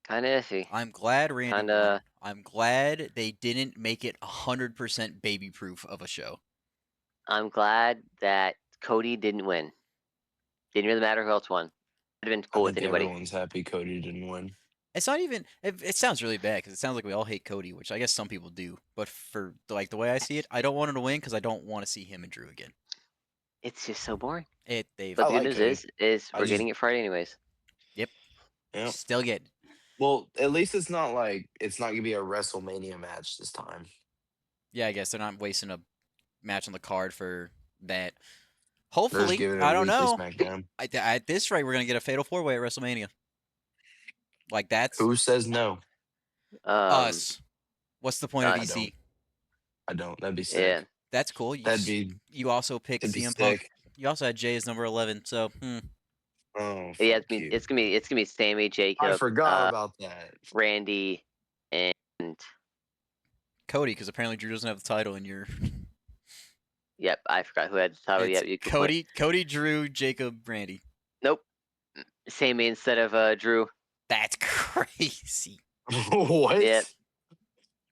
Kind of iffy. I'm glad Randy won. Kinda- I'm glad they didn't make it 100% baby proof of a show. I'm glad that Cody didn't win. Didn't really matter who else won. Would have been cool I with think anybody. everyone's happy Cody didn't win. It's not even. It sounds really bad because it sounds like we all hate Cody, which I guess some people do. But for like the way I see it, I don't want him to win because I don't want to see him and Drew again. It's just so boring. They've But the like good news is we're just- getting it Friday anyways. Yeah. still getting. Well, at least it's not gonna be a WrestleMania match this time. Yeah, I guess they're not wasting a match on the card for that. They're just Hopefully, giving it I a don't weekly know. SmackDown. At this rate, we're gonna get a Fatal 4-Way at WrestleMania. Like that's Who says no? us. What's the point of I EC? I don't. That'd be sick. Yeah. That's cool. You also picked That'd be CM Punk. sick. You also had Jay as number 11. So Oh, Yeah, fuck you. it's gonna be Sammy, Jacob, I forgot about that. Randy, and Cody, because apparently Drew doesn't have the title, and you're yep, I forgot who had the title. it's Yep, you could put- Cody, Drew, Jacob, Randy. Nope. Sammy instead of Drew. That's crazy. What? Yeah.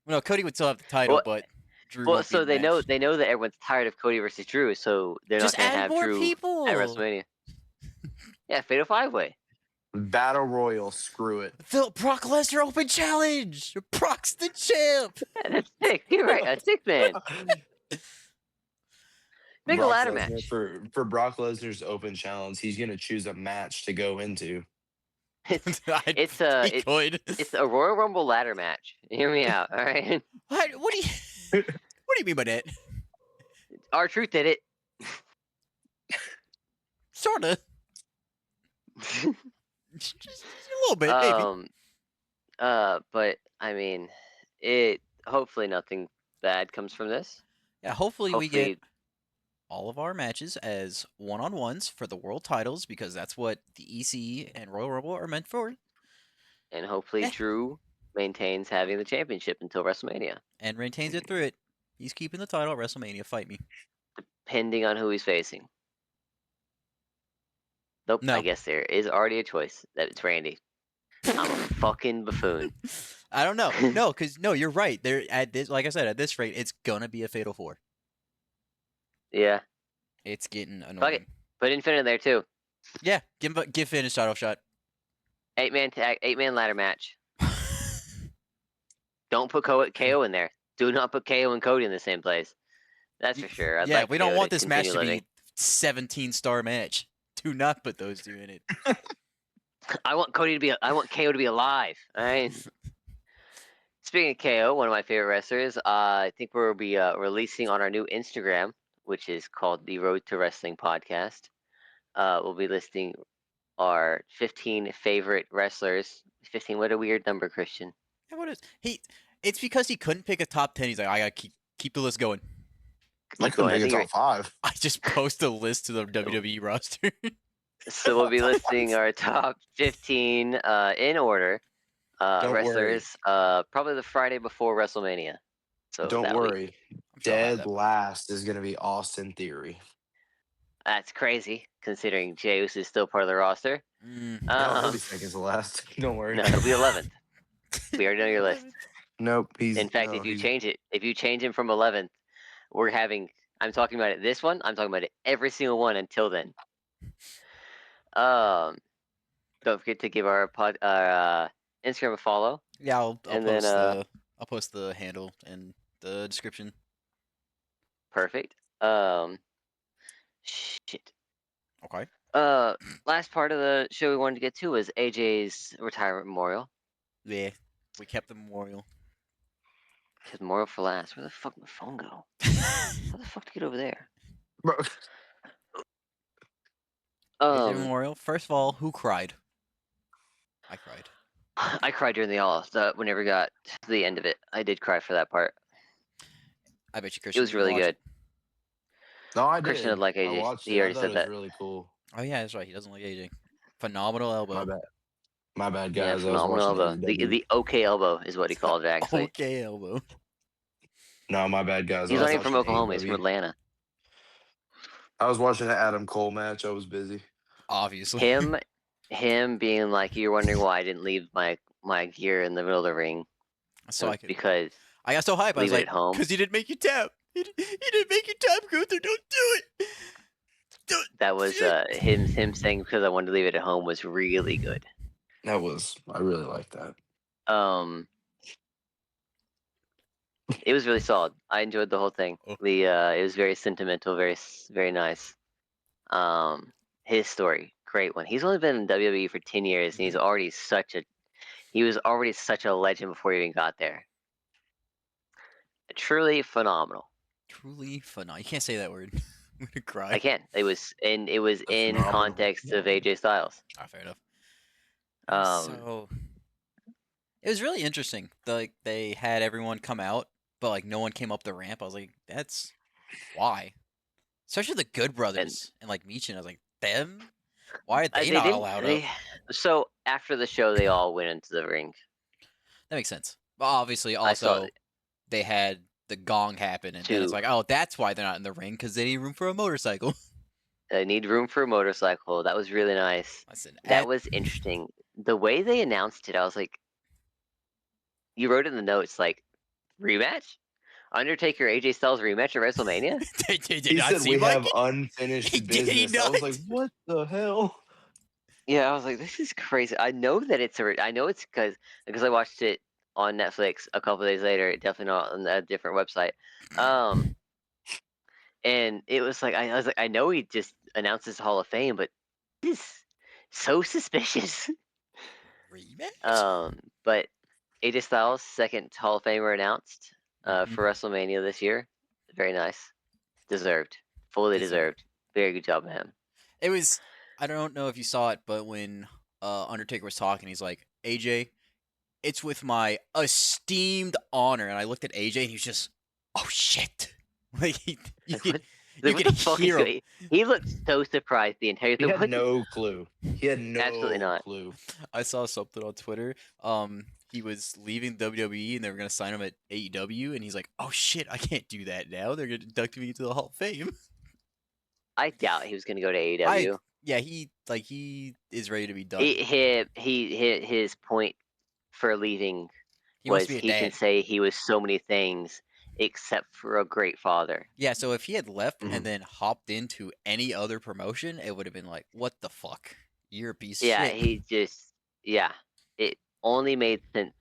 No, Cody would still have the title, Well- but Drew. Well, won't be so in the they know match. that everyone's tired of Cody versus Drew, so they're Just not gonna add have more Drew people. at WrestleMania. Yeah, Fatal 5-Way. Battle Royal. Screw it. The Brock Lesnar Open Challenge. Brock's the champ. Yeah, that's sick. You're right. A sick man. Make a Brock ladder Lesnar- match. for Brock Lesnar's open challenge. He's gonna choose a match to go into. It's He could. it's a Royal Rumble ladder match. Hear me out, all right? What do you mean by that? R-Truth did it. Sorta. just a little bit, maybe. But I mean, hopefully nothing bad comes from this. Yeah, hopefully we get all of our matches as one-on-ones for the world titles, because that's what the EC and Royal Rumble are meant for. And hopefully Drew maintains having the championship until WrestleMania. And maintains it through it. He's keeping the title at WrestleMania. Fight me. Depending on who he's facing. Nope, No. I guess there is already a choice. That it's Randy. I'm a fucking buffoon. I don't know. No, because you're right. There at this, like I said, at this rate, it's gonna be a fatal 4. Yeah. It's getting annoying. Fuck it. Put Infinite in there too. Yeah, give Finn his title shot. 8-man ladder match. Don't put KO in there. Do not put KO and Cody in the same place. That's for sure. I'd like we don't want this match to be 17-star match. Do not put those two in it. I want KO to be alive. All right. Speaking of KO, one of my favorite wrestlers, I think we'll be releasing on our new Instagram, which is called the Road to Wrestling Podcast. We'll be listing our 15 favorite wrestlers. 15. What a weird number, Christian. Yeah, what is he? It's because he couldn't pick a top 10. He's like, I gotta keep the list going. I couldn't pick a top 5. I just post a list to the WWE roster. So we'll be listing our top 15 in order wrestlers. Probably the Friday before WrestleMania. So don't worry. Dead last is gonna be Austin Theory. That's crazy, considering Jey Uso is still part of the roster. He'll be second to last. Don't worry. No, he'll be 11th. We already know your list. Nope. In fact, if you change him from 11th, I'm talking about it. This one, I'm talking about it every single one until then. Don't forget to give our Instagram a follow. Yeah, I'll post the handle in the description. Perfect. Shit. Okay. Last part of the show we wanted to get to was AJ's retirement memorial. Yeah, we kept the memorial. His memorial for last. Where the fuck did my phone go? How the fuck to get over there? Bro. AJ memorial. First of all, who cried? I cried. I cried during whenever we got to the end of it. I did cry for that part. I bet you Christian. It was really good. No, I did. Christian did like AJ. He already said that. It was really cool. Oh yeah, that's right. He doesn't like AJ. Phenomenal elbow. My bad, guys. Yeah, phenomenal elbow. The OK elbow is what he called it, actually. OK elbow. No, my bad, guys. He's not even from Oklahoma. He's from Atlanta. I was watching the Adam Cole match. I was busy. Obviously. Him being like, you're wondering why I didn't leave my gear in the middle of the ring. So because I got so hyped. I was like, because he didn't make you tap. He didn't make you tap, Gunther. Don't do it. That was him saying because I wanted to leave it at home was really good. I really liked that. It was really solid. I enjoyed the whole thing. It was very sentimental, very very nice. His story, great one. He's only been in WWE for 10 years, and he was already such a legend before he even got there. Truly phenomenal. Truly phenomenal. You can't say that word. I'm gonna cry. I can. It was in context of AJ Styles. Fair enough. So it was really interesting. They had everyone come out, but like no one came up the ramp. I was like, that's why. Especially the Good Brothers and like Michin. I was like, them? Why are they not allowed up? So after the show, they all went into the ring. That makes sense. But obviously, also they had the gong happen, and then it's like, oh, that's why they're not in the ring, because they need room for a motorcycle. They need room for a motorcycle. That was really nice. That was interesting. The way they announced it, I was like, you wrote in the notes like, rematch? Undertaker AJ Styles rematch at WrestleMania? He said we have unfinished business. I was like, what the hell? Yeah, I was like, this is crazy. I know that it's because I watched it on Netflix a couple of days later. Definitely not on a different website. And it was like I was like, I know he just announced his Hall of Fame, but this is so suspicious. Rematch? But AJ Styles' second Hall of Famer announced for WrestleMania this year. Very nice. Deserved. Fully deserved. Very good job of him. It was, I don't know if you saw it, but when Undertaker was talking. He's like, AJ, it's with my esteemed honor. And I looked at AJ and he was just, oh shit. Like, you could hear him. He looked so surprised the entire He time. had no clue. He had no Absolutely not. clue. I saw something on Twitter. He was leaving WWE and they were going to sign him at AEW. And he's like, oh shit, I can't do that now. They're going to induct me into the Hall of Fame. I doubt he was going to go to AEW. Yeah, he is ready to be done. He hit his point for leaving was he can say he was so many things except for a great father. Yeah, so if he had left and then hopped into any other promotion, it would have been like, what the fuck? You're a piece of shit. It only made sense.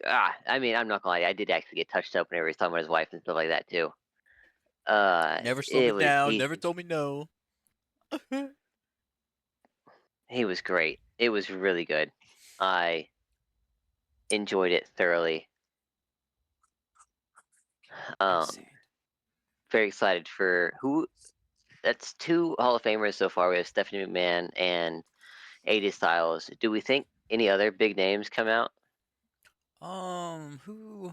I mean, I'm not gonna lie, I did actually get touched up whenever he was talking about his wife and stuff like that too. Never slowed me down, never told me no. He was great. It was really good. I enjoyed it thoroughly. Very excited for who. That's 2 Hall of Famers so far. We have Stephanie McMahon and AJ Styles. Do we think any other big names come out? Who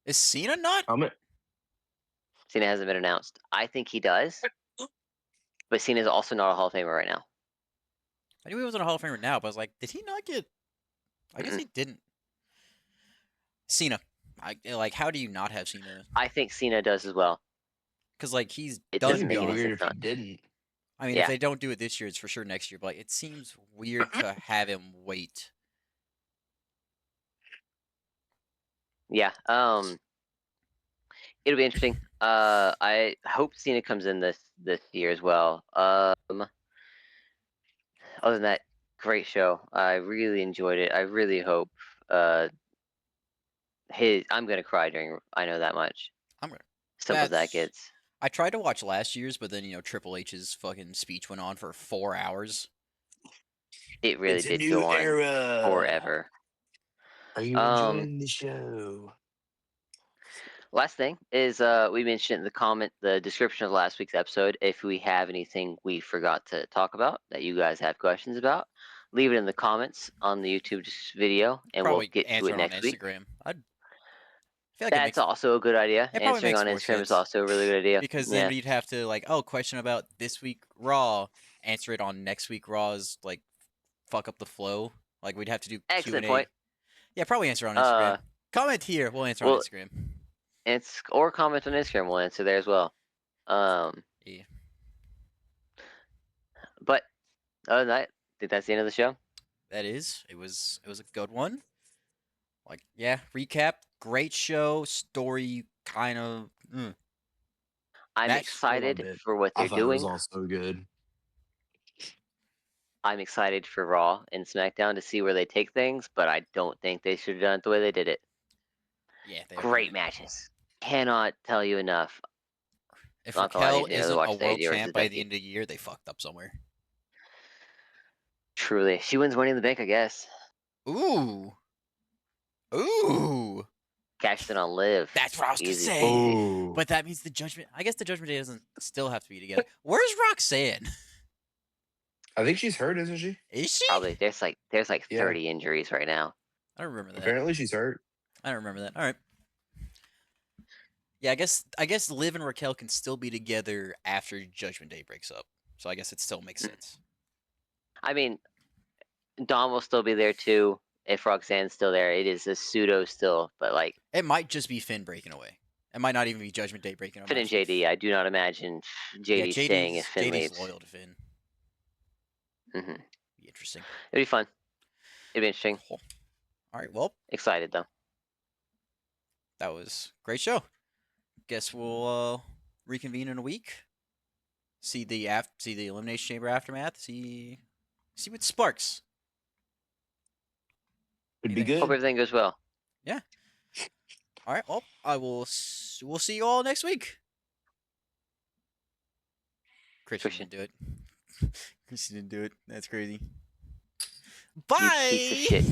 is Cena not? Cena hasn't been announced. I think he does, but Cena's also not a Hall of Famer right now. I knew he wasn't a Hall of Famer now, but I was like, did he not get? I guess he didn't. Cena, how do you not have Cena? I think Cena does as well. Because he's done. It'd be weird if he didn't. I mean, if they don't do it this year, it's for sure next year. But it seems weird to have him wait. Yeah. It'll be interesting. I hope Cena comes in this year as well. Other than that, great show. I really enjoyed it. I really hope I'm gonna cry during. I know that much. Simple as that gets. I tried to watch last year's, but then Triple H's fucking speech went on for 4 hours. It really did go on forever. Are you enjoying the show? Last thing is we mentioned in the description of last week's episode. If we have anything we forgot to talk about that you guys have questions about, leave it in the comments on the YouTube video, and we'll get to it next week. That's also a good idea. Answering on Instagram is also a really good idea. Because then we'd have to question about this week Raw, answer it on next week Raw's, fuck up the flow. We'd have to do excellent Q&A. point. Yeah, probably answer on Instagram. Comment here, we'll answer on Instagram. Or comment on Instagram, we'll answer there as well. Yeah. But other than that, I think that's the end of the show. That is. It was a good one. Recap. Great show. Story kind of. I'm excited for what they're doing. It was also good. I'm excited for Raw and SmackDown to see where they take things, but I don't think they should have done it the way they did it. Yeah, great matches. Cannot tell you enough. If Raquel isn't a world champ by the end of the year, they fucked up somewhere. Truly. She wins Money in the Bank, I guess. Ooh. Cashed in on Liv. That's what I was going to say. Ooh. But that means I guess the Judgment Day doesn't still have to be together. Where's Roxanne? I think she's hurt, isn't she? Is she? Probably. There's 30 injuries right now. I don't remember that. Apparently she's hurt. I don't remember that. All right. Yeah, I guess Liv and Raquel can still be together after Judgment Day breaks up. So I guess it still makes sense. I mean, Dom will still be there too if Roxanne's still there. It is a pseudo still, but it might just be Finn breaking away. It might not even be Judgment Day breaking away. Finn and JD. I do not imagine JD staying if Finn leaves. JD's loyal to Finn. Mm-hmm. Be interesting. It'd be fun. It'd be interesting. Cool. All right. Well, excited though. That was a great show. Guess we'll reconvene in a week. See the Elimination Chamber aftermath. See what sparks. It'd be good. Hope everything goes well. Yeah. All right. Well, we'll see you all next week. Christian didn't do it. Christian didn't do it. That's crazy. Bye. You piece of shit.